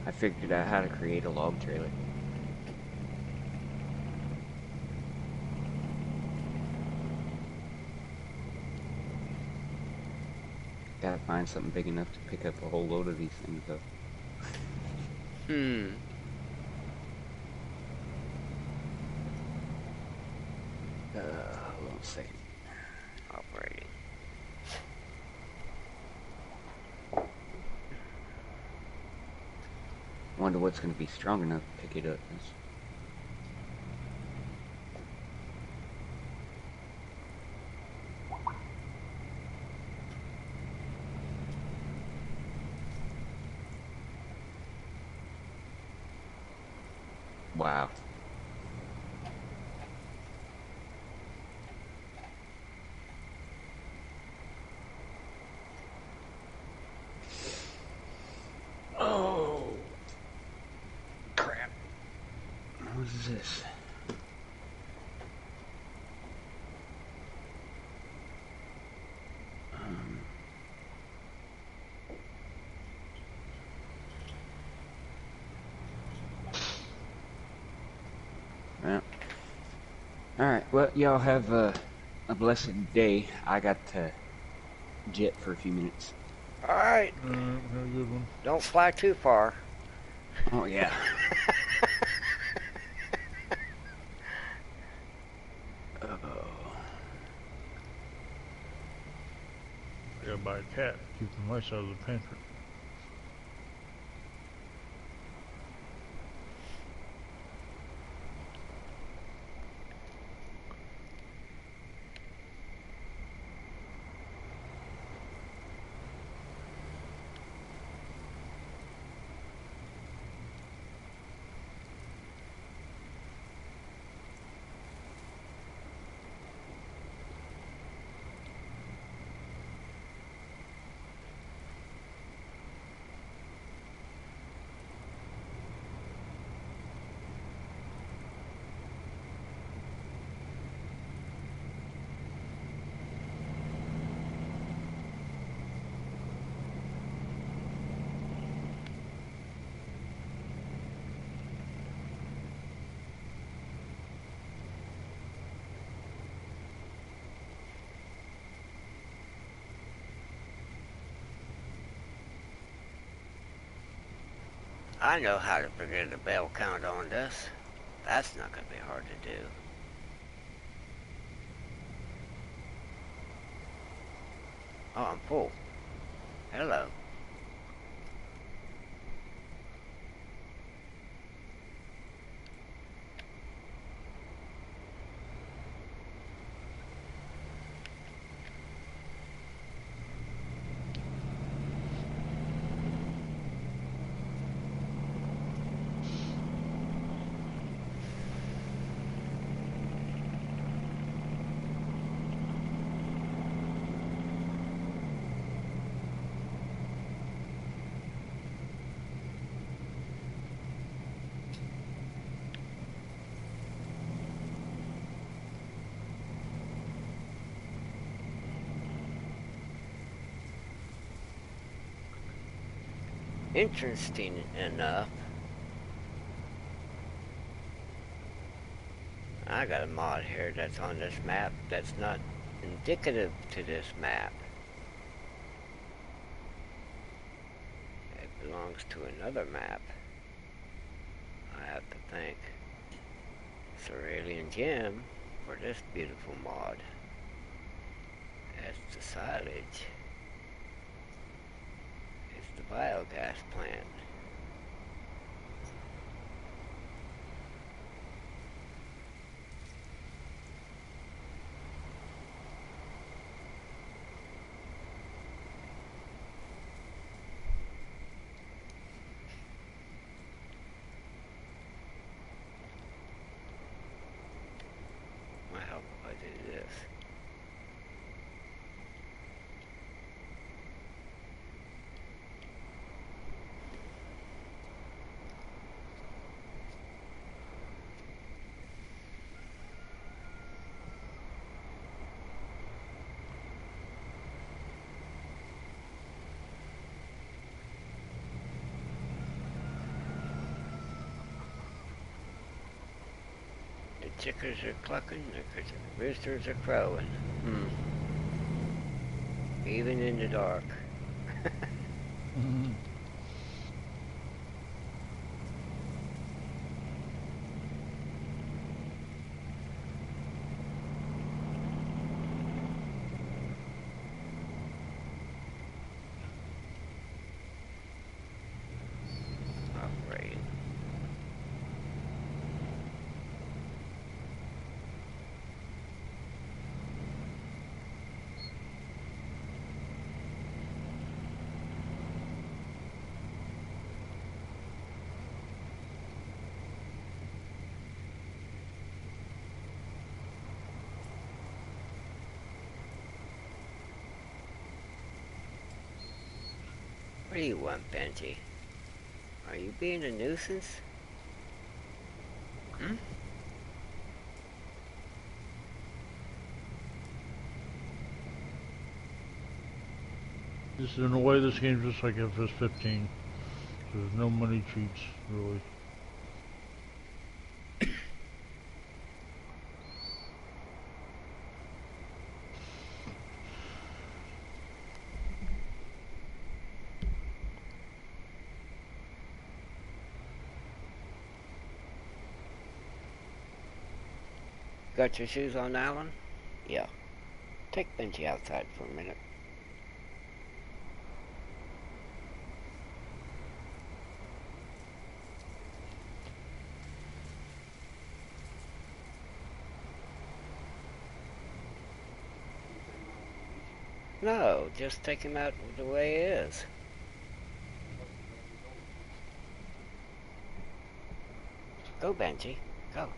I figured out how to create a log trailer. Gotta find something big enough to pick up a whole load of these things though. Hold on a second. Operating. wonder what's going to be strong enough to pick it up. Wow. Oh, crap. What is this? Well, alright, well, y'all have a blessed day. I got to jet for a few minutes. Alright. Have a good one. Don't fly too far. Oh, yeah. I gotta buy a cat to keep the mice out of the pantry. I know how to figure the bell count on this. That's not going to be hard to do. Oh, I'm full. Hello. Interesting enough, I got a mod here that's on this map that's not indicative to this map. It belongs to another map. I have to thank Cerulean Gem for this beautiful mod. That's the silage. It's the biogas plant. Might help if I do this. Chickens are clucking, the roosters are crowing. Even in the dark. Operating. What do you want, Benji? Are you being a nuisance? Hmm? This, in a way, this game's just like FS15. There's no money cheats, really. Got your shoes on, Alan? Yeah. Take Benji outside for a minute. No, just take him out the way he is. Go, Benji. Go.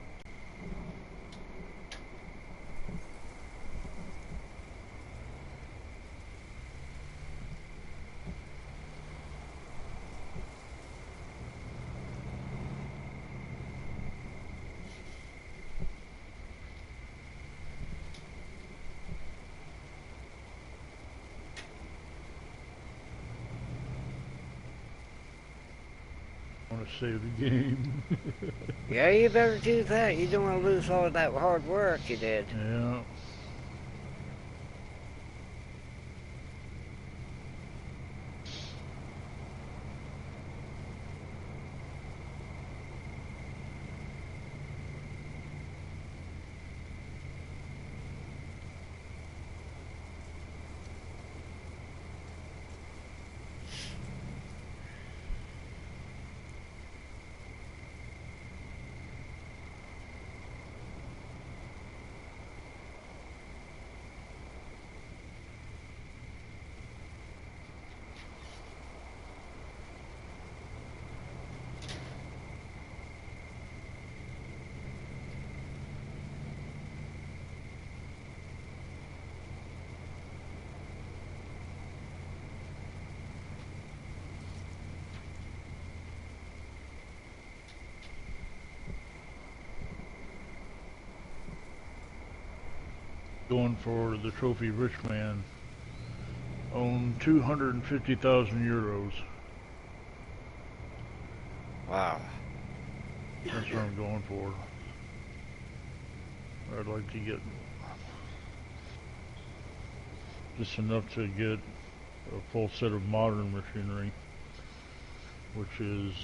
I want to save the game. Yeah, you better do that. You don't want to lose all of that hard work you did. Yeah. Going for the trophy rich man. Own 250,000 euros. Wow. That's what I'm going for. I'd like to get just enough to get a full set of modern machinery, which is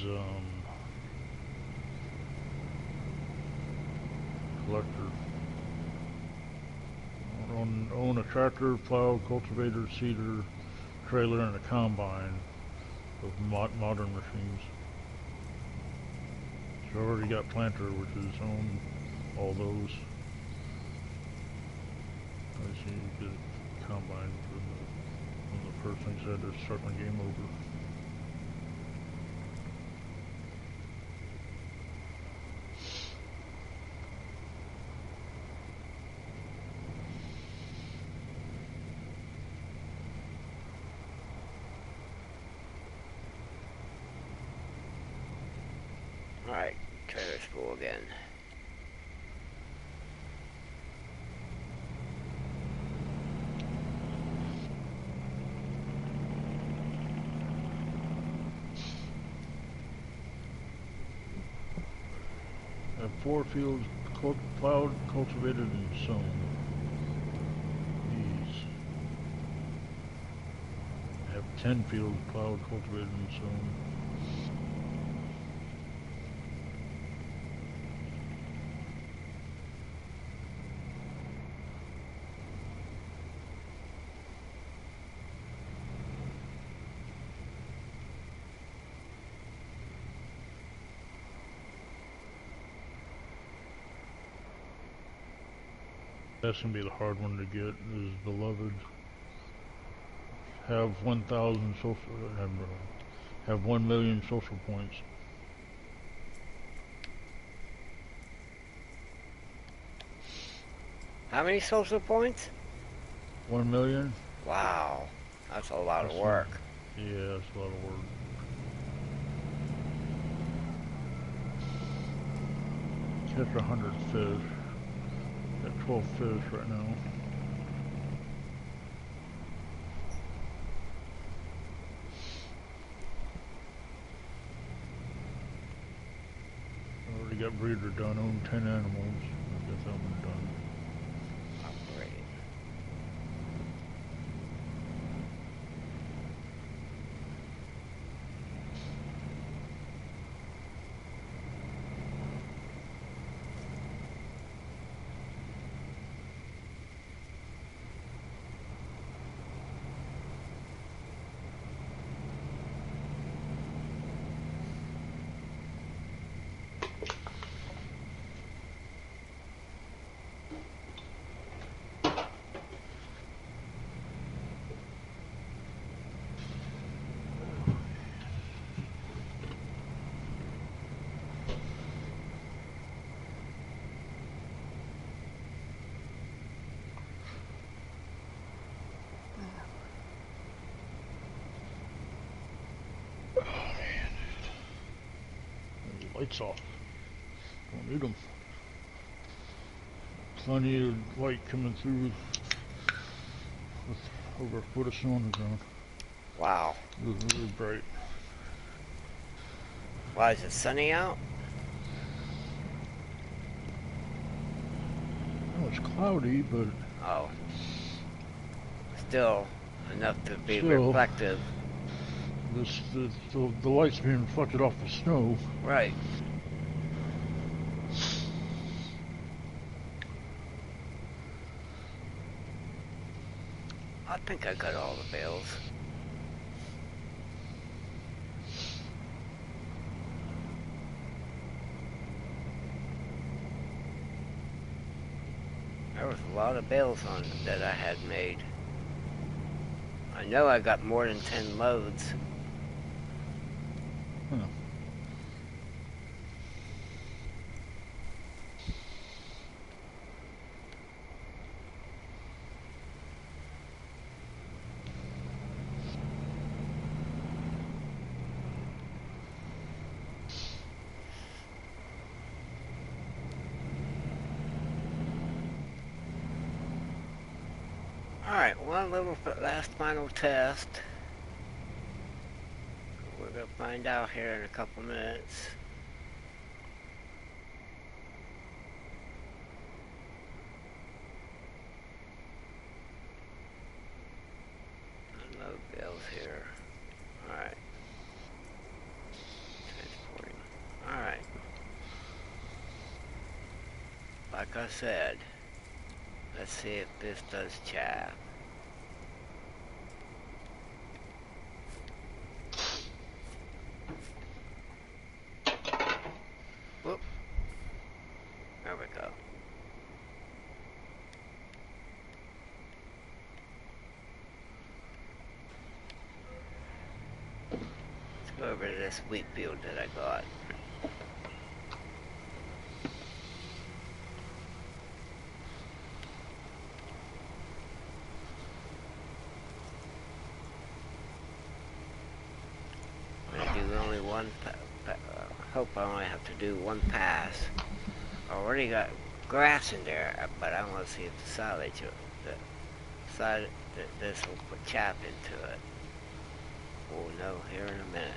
collector. Own a tractor, plow, cultivator, seeder, trailer, and a combine of modern machines. So I already got planter, which is own all those. I see you get a combine for one of the first things I had to start my game over. Alright, trailer school again. I have 4 fields plowed, cultivated, and sown. These. I have 10 fields plowed, cultivated, and sown. That's gonna be the hard one to get, is beloved. Have 1,000 social, have 1 million social points. How many social points? 1 million? Wow, that's a lot of work. Yeah, it's a lot of work. Catch 100 fish. Got 12 fish right now. I already got breeder done. Own 10 animals. I guess that one's done. Lights off. Don't need them. Plenty of light coming through with over a foot of snow on the ground. Wow. It was really bright. Why, is it sunny out? No, it's cloudy, but... Oh. Still enough to be reflective. The light's being reflected off the snow. Right. I think I got all the bales. There was a lot of bales on that I had made. I know I got more than 10 loads. Huh. Alright, one little last final test. We're going to find out here in a couple minutes. Unload bales here. Alright. Transporting. Alright. Like I said, let's see if this does chaff. Whoop. There we go. Let's go over to this wheat field that I got. Hope I only have to do one pass. I already got grass in there, but I want to see if the silage, this will put chaff into it. We'll know here in a minute.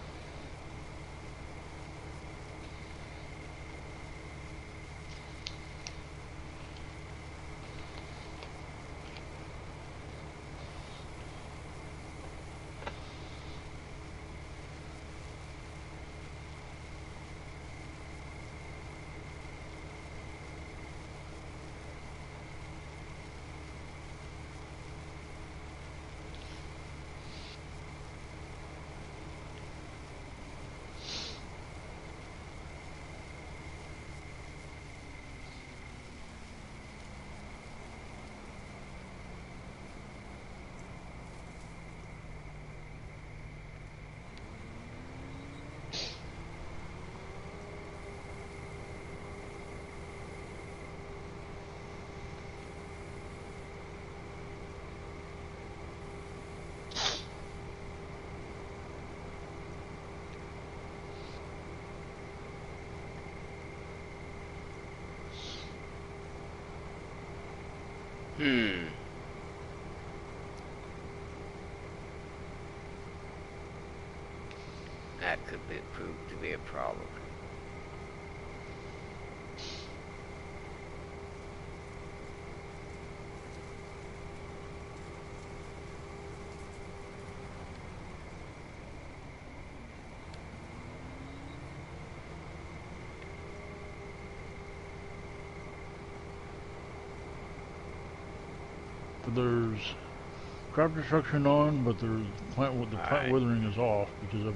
Hmm. That could be proved to be a problem. There's crop destruction on, but there's the plant withering is off because I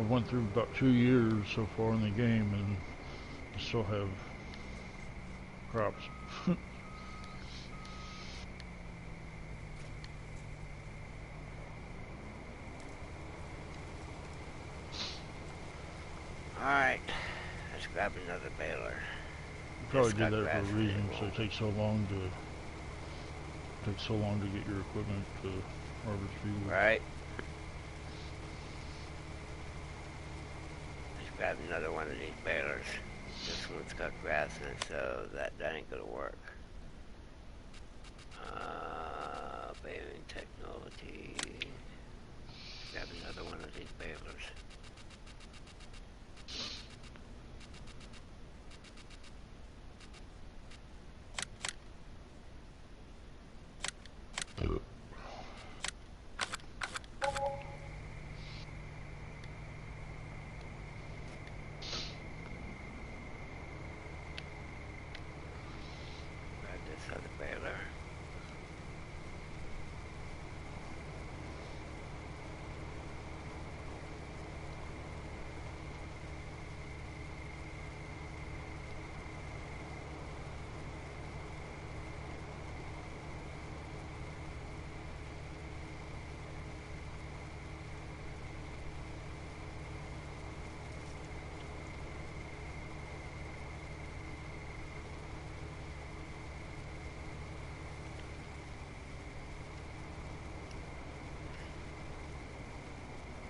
went through about 2 years so far in the game and I still have crops. Alright, let's grab another baler. You probably did that for a reason, so it takes so long to get your equipment to harvest fields. Right. Let's grab another one of these balers. This one's got grass in it, so that ain't gonna work. Baling technology. Grab another one of these balers. Grab this other baler.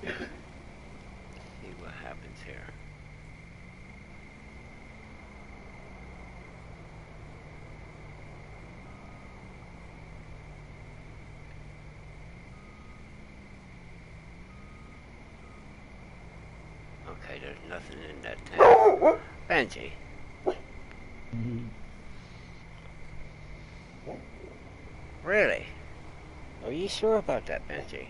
See what happens here. Okay, there's nothing in that tank. Benji. Really? Are you sure about that, Benji?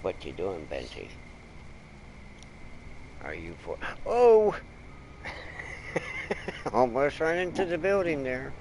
What you doing, Benji? Are you for... Oh! Almost ran into the building there.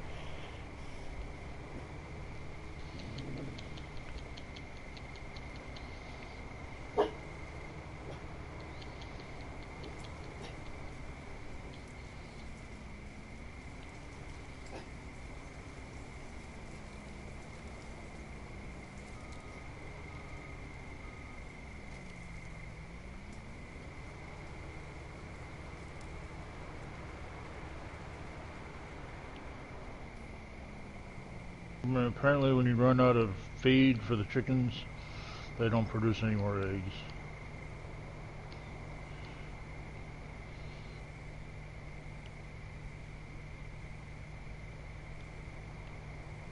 I mean, apparently when you run out of feed for the chickens, they don't produce any more eggs.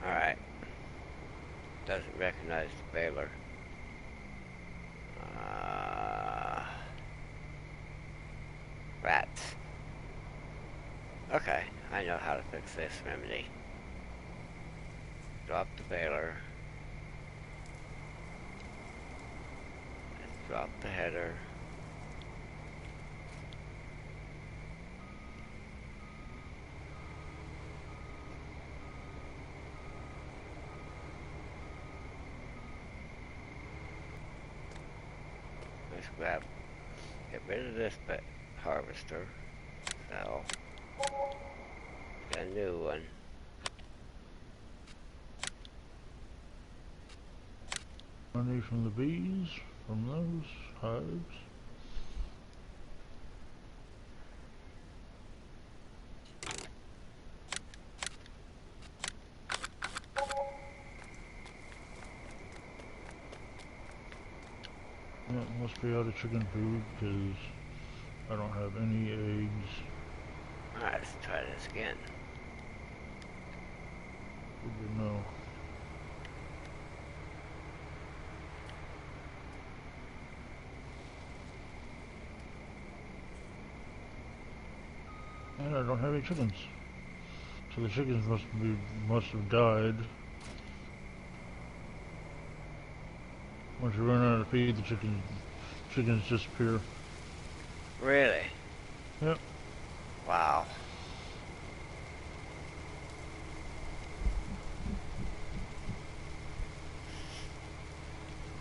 Alright. Doesn't recognize the baler. Rats. Okay, I know how to fix this remedy. Drop the baler. Let's drop the header. Let's get rid of this harvester. Sell. Get a new one. Money from the bees, from those hives. pay out of chicken food because I don't have any eggs. Alright, let's try this again. Good to know. And I don't have any chickens. So the chickens must have died. Once you run out of feed, the chickens disappear. Really? Yep. Wow.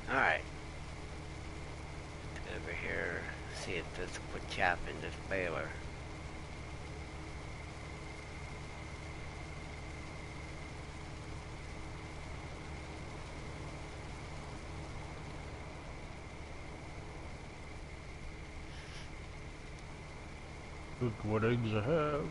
Alright. Over here, see if this will put chaff in this baler. Look what eggs I have.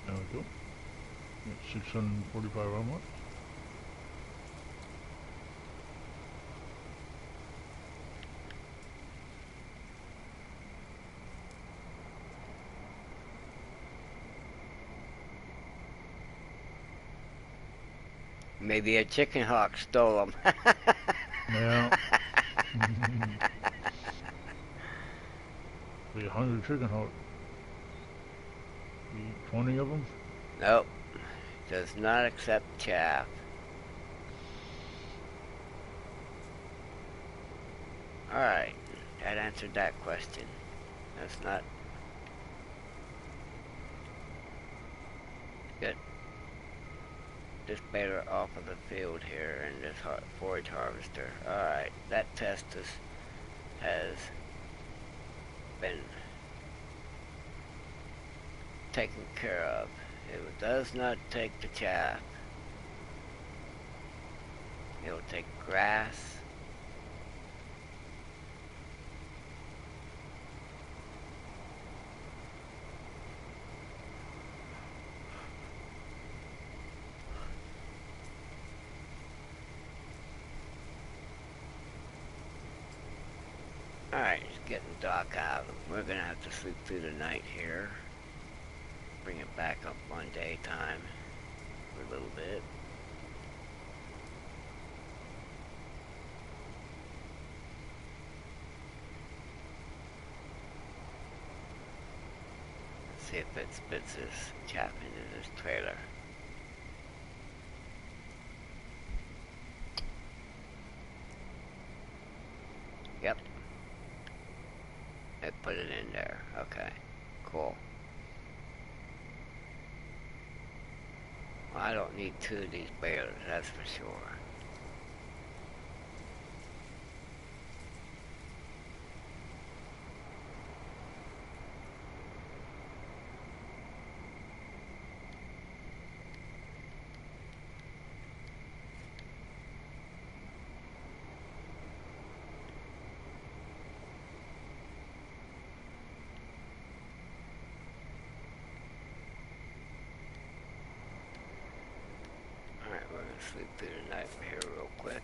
There we go. Got 645 omelets. Maybe a chicken hawk stole them. Yeah. Be a hungry chicken hawk. Eat 20 of them? Nope. Does not accept chaff. Alright. That answered that question. That's not... Good. This baler off of the field here and this forage harvester. Alright. That test has been taken care of. It does not take the chaff. It will take grass. Alright, it's getting dark out. We're gonna have to sleep through the night here. Bring it back up on daytime for a little bit. Let's see if it spits this chaff into this trailer. Yep. I put it in there. Okay. Cool. Well, I don't need two of these balers, that's for sure. Sleep through the night here real quick.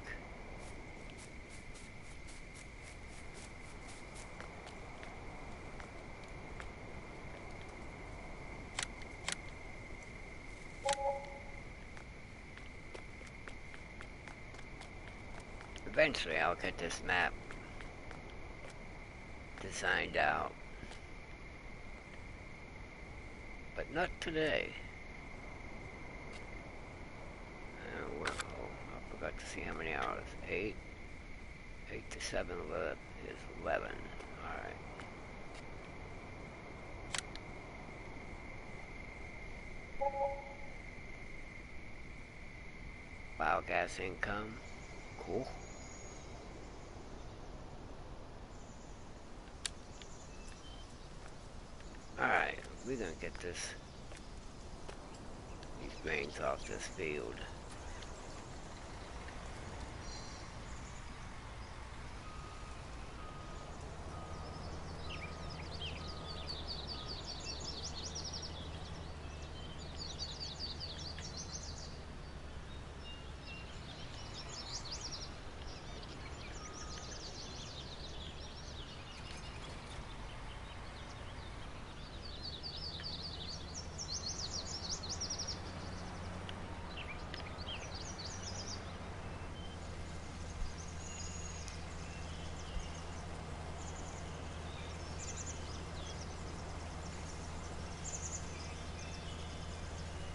Eventually I'll get this map designed out. But not today. I forgot to see how many hours. 8 to 7 is 11. Alright. Biogas income. Cool. Alright, we're gonna get these grains off this field.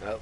Oh.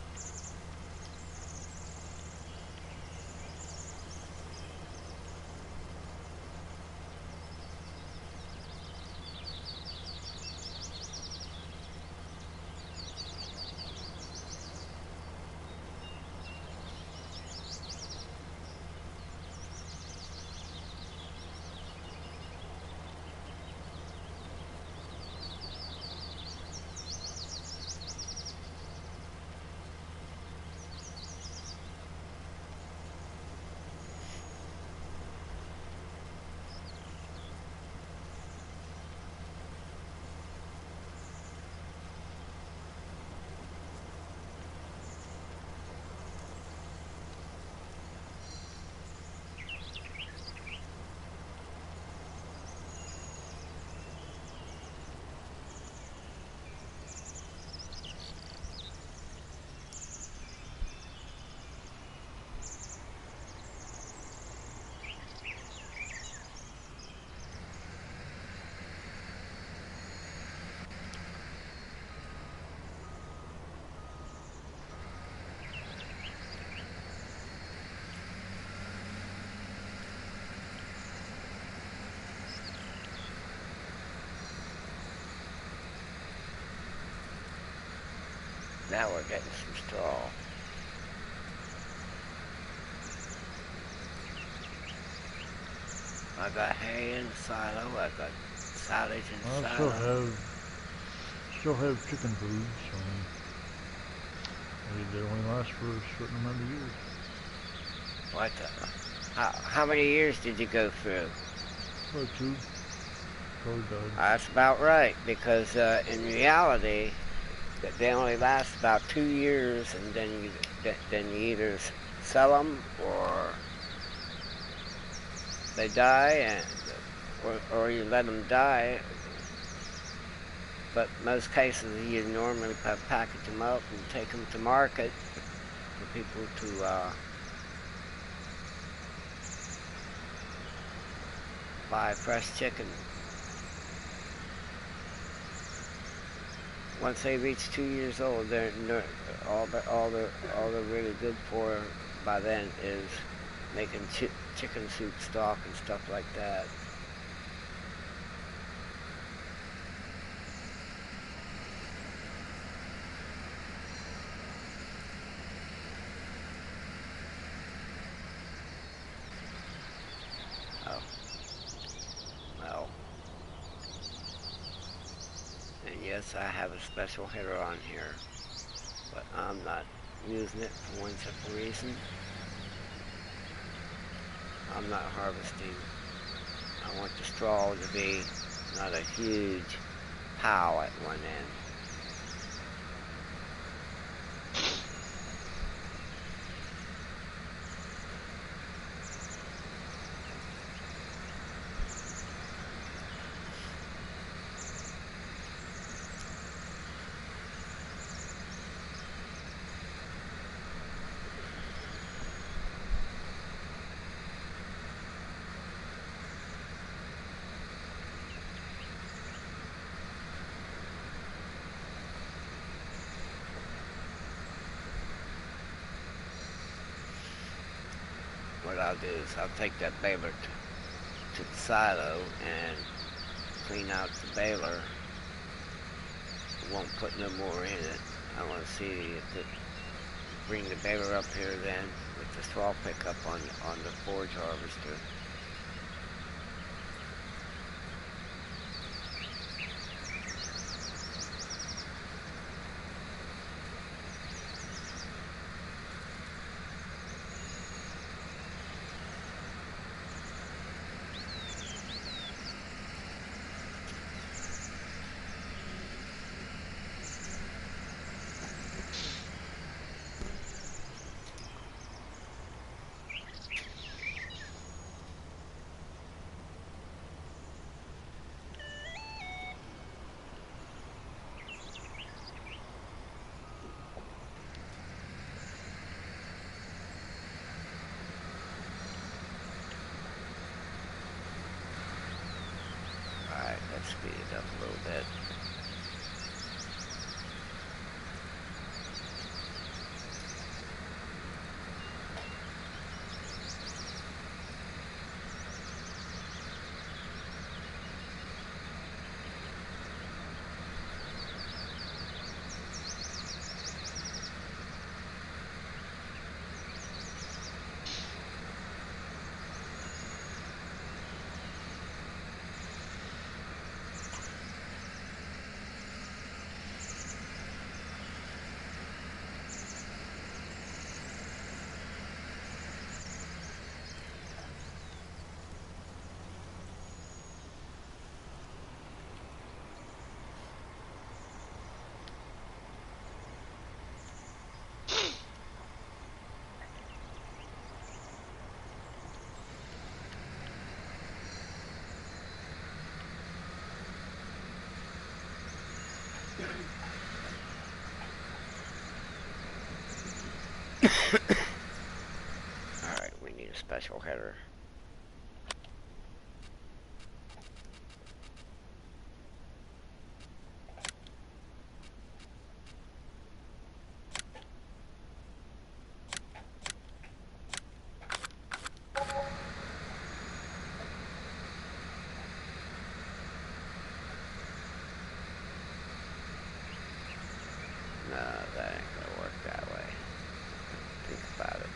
Now we're getting some straw. I got hay in the silo. I got silage in the I silo. still have chicken food, so they only last for a certain amount of years. What the? How many years did you go through? About 2. Probably died. That's about right, because in reality, they only last about 2 years, and then you either sell them or they die, and or you let them die. But most cases, you normally package them up and take them to market for people to buy fresh chicken. Once they reach 2 years old, they're all they're really good for by then is making chicken soup stock and stuff like that. Oh, well. And yes, I have a special header on here, but I'm not using it for one simple reason. I'm not harvesting. I want the straw to be not a huge pile at one end. What I'll do is I'll take that baler to the silo and clean out the baler. Won't put no more in it. I want to see if it bring the baler up here then with the straw pickup on the forage harvester. Alright, let's speed it up a little bit. Alright, we need a special header. No, that ain't gonna work that way. Think about it.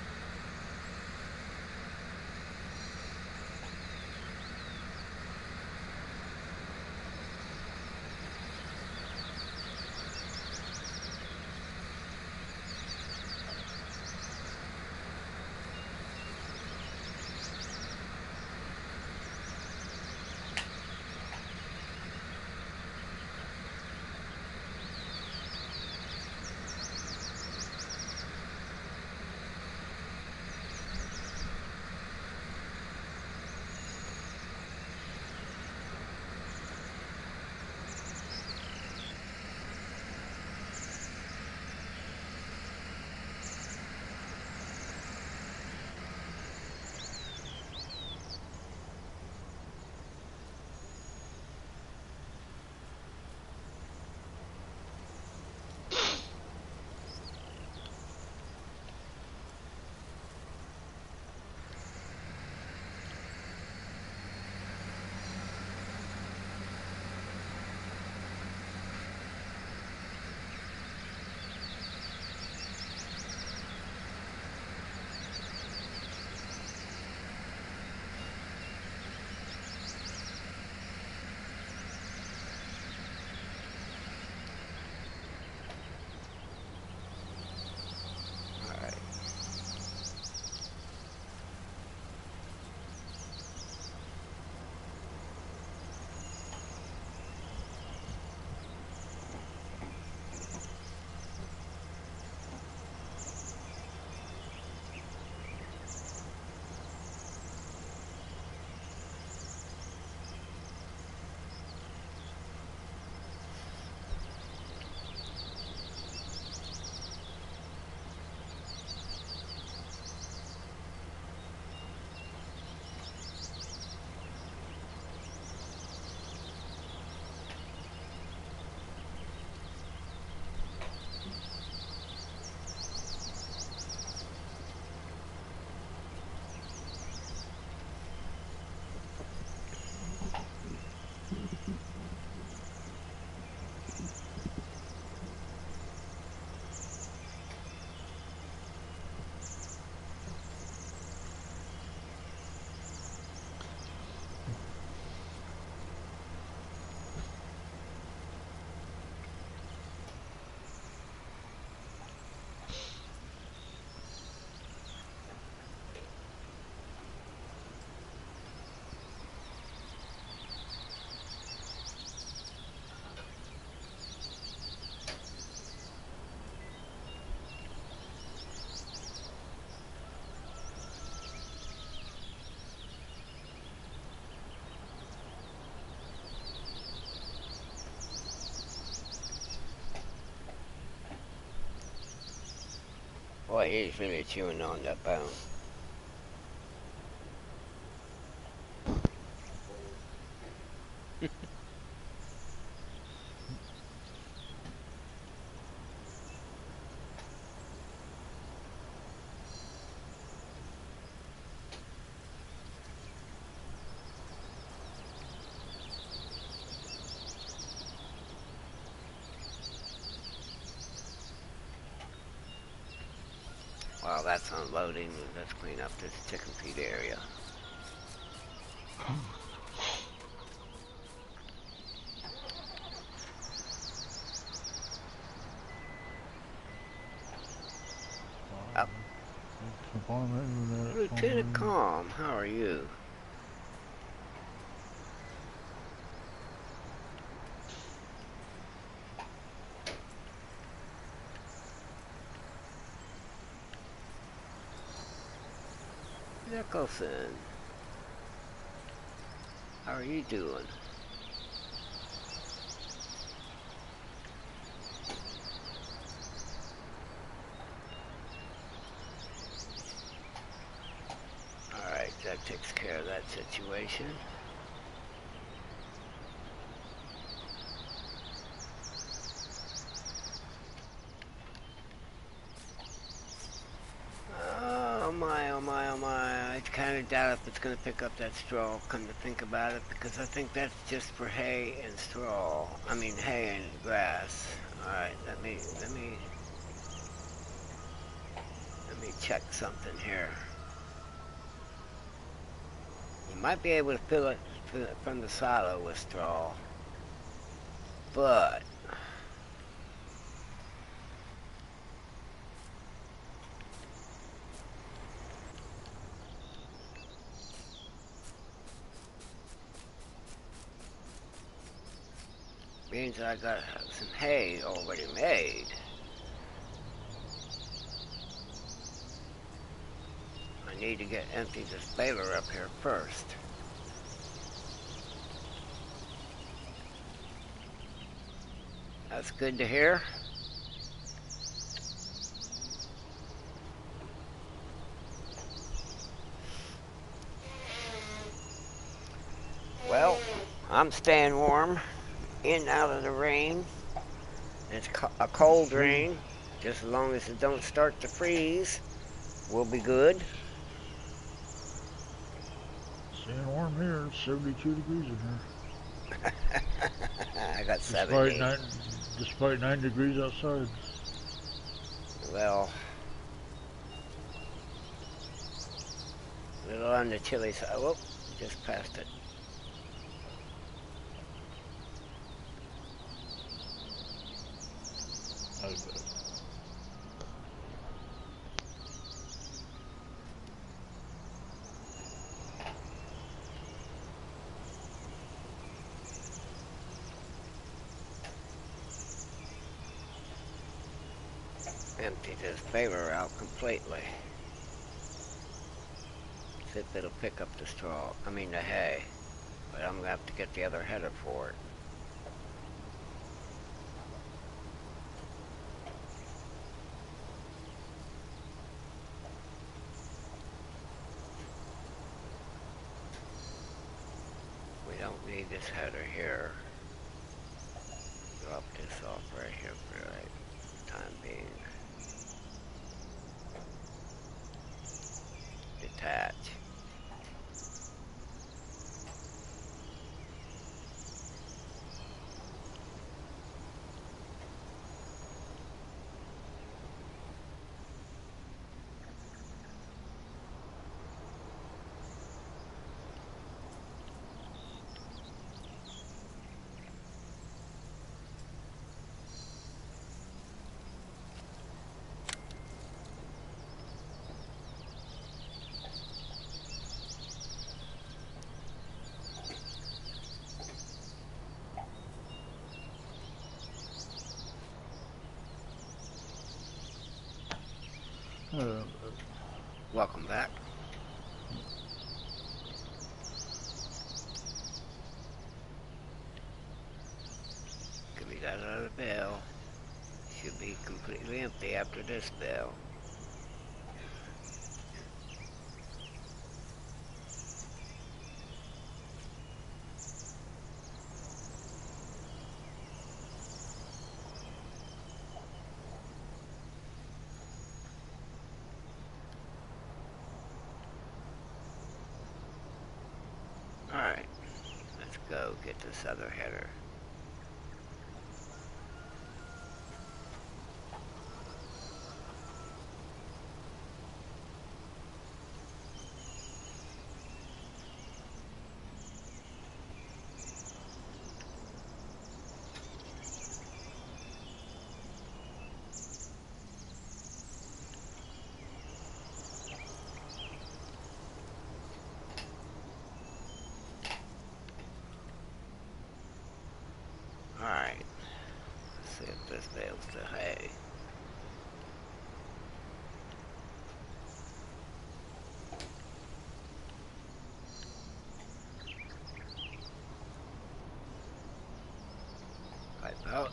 Boy, he's really chewing on that bone. While that's unloading, let's clean up this chicken feed area. Up. Lieutenant Calm, how are you? Nicholson, how are you doing? situation. Oh my, oh my, oh my. I kind of doubt if it's going to pick up that straw, come to think about it, because I think that's just for hay and straw. I mean, hay and grass. Alright, let me check something here. You might be able to fill it from the silo with straw, but means I got some hay already made. I need to empty this baler up here first. That's good to hear. Well, I'm staying warm, in and out of the rain. It's a cold rain. Just as long as it don't start to freeze, we'll be good. Staying warm here. It's 72 degrees in here. I got 70. Despite 9 degrees outside. Well, a little on the chilly side. Oh, just passed it. I bet. Empty this baler out completely. See if it'll pick up the straw. I mean the hay. But I'm gonna have to get the other header for it. We don't need this header here. Drop this off right here for the time being. Detach. Welcome back. Give me that other bell. Should be completely empty after this bell. Alright, let's go get this other header. Alright, let's see if this bale's the hay. Pipe out.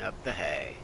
up the hay.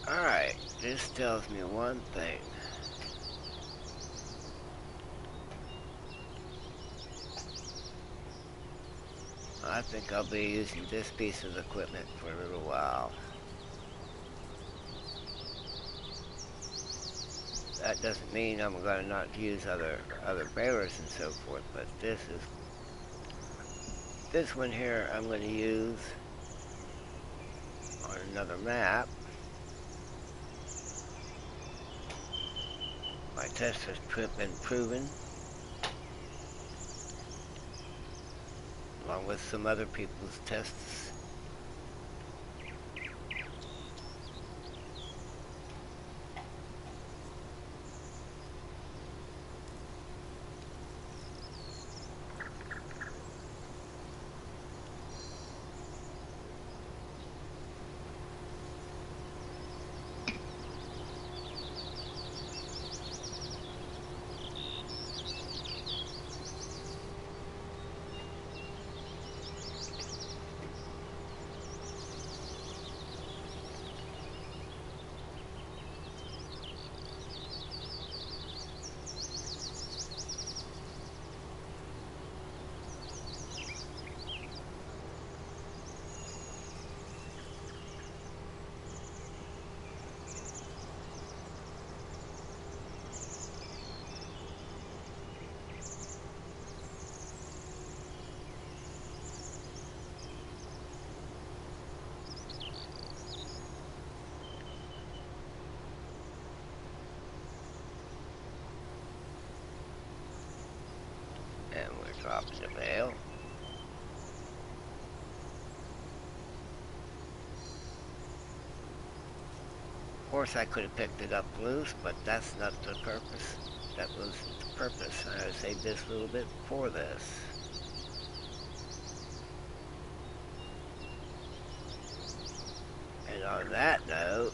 Alright, this tells me one thing. I think I'll be using this piece of equipment for a little while. That doesn't mean I'm going to not use other bearers and so forth, but this one here I'm going to use on another map. My test has been proven, along with some other people's tests. And we're dropping the bale. Of course I could have picked it up loose, but that's not the purpose. That was the purpose. I saved this a little bit for this. And on that note,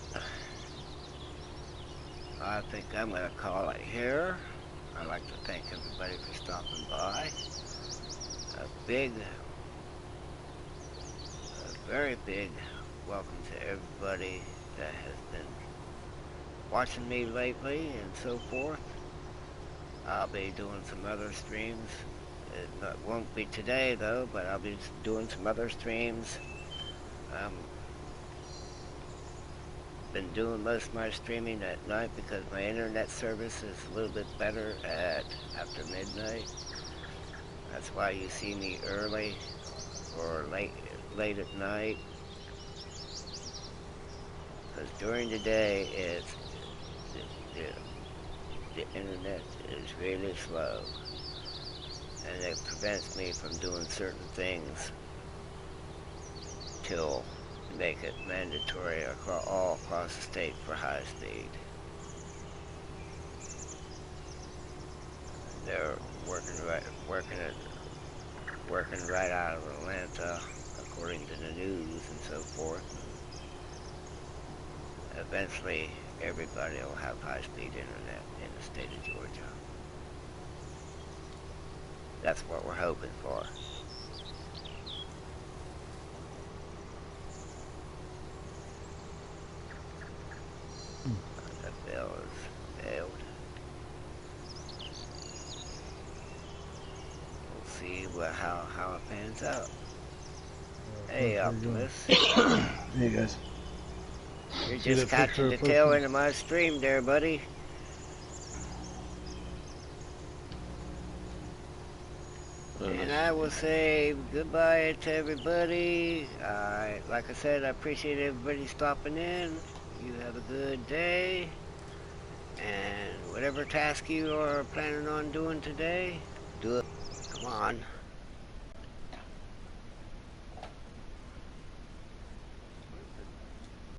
I think I'm going to call it here. I'd like to thank everybody for stopping by. A very big welcome to everybody that has been watching me lately and so forth. I'll be doing some other streams. It won't be today though, but I'll be doing some other streams. Been doing most of my streaming at night because my internet service is a little bit better after midnight. That's why you see me early or late at night. Because during the day, the internet is really slow, and it prevents me from doing certain things till make it mandatory all across the state for high speed. They're working right out of Atlanta, according to the news and so forth. Eventually, everybody will have high-speed internet in the state of Georgia. That's what we're hoping for. The bill is failed. We'll see how it pans out. Hey, Optimus. Hey, guys. You're just catching the tail end of my stream there, buddy. And I will say goodbye to everybody. Like I said, I appreciate everybody stopping in. You have a good day. And whatever task you are planning on doing today, do it. Come on.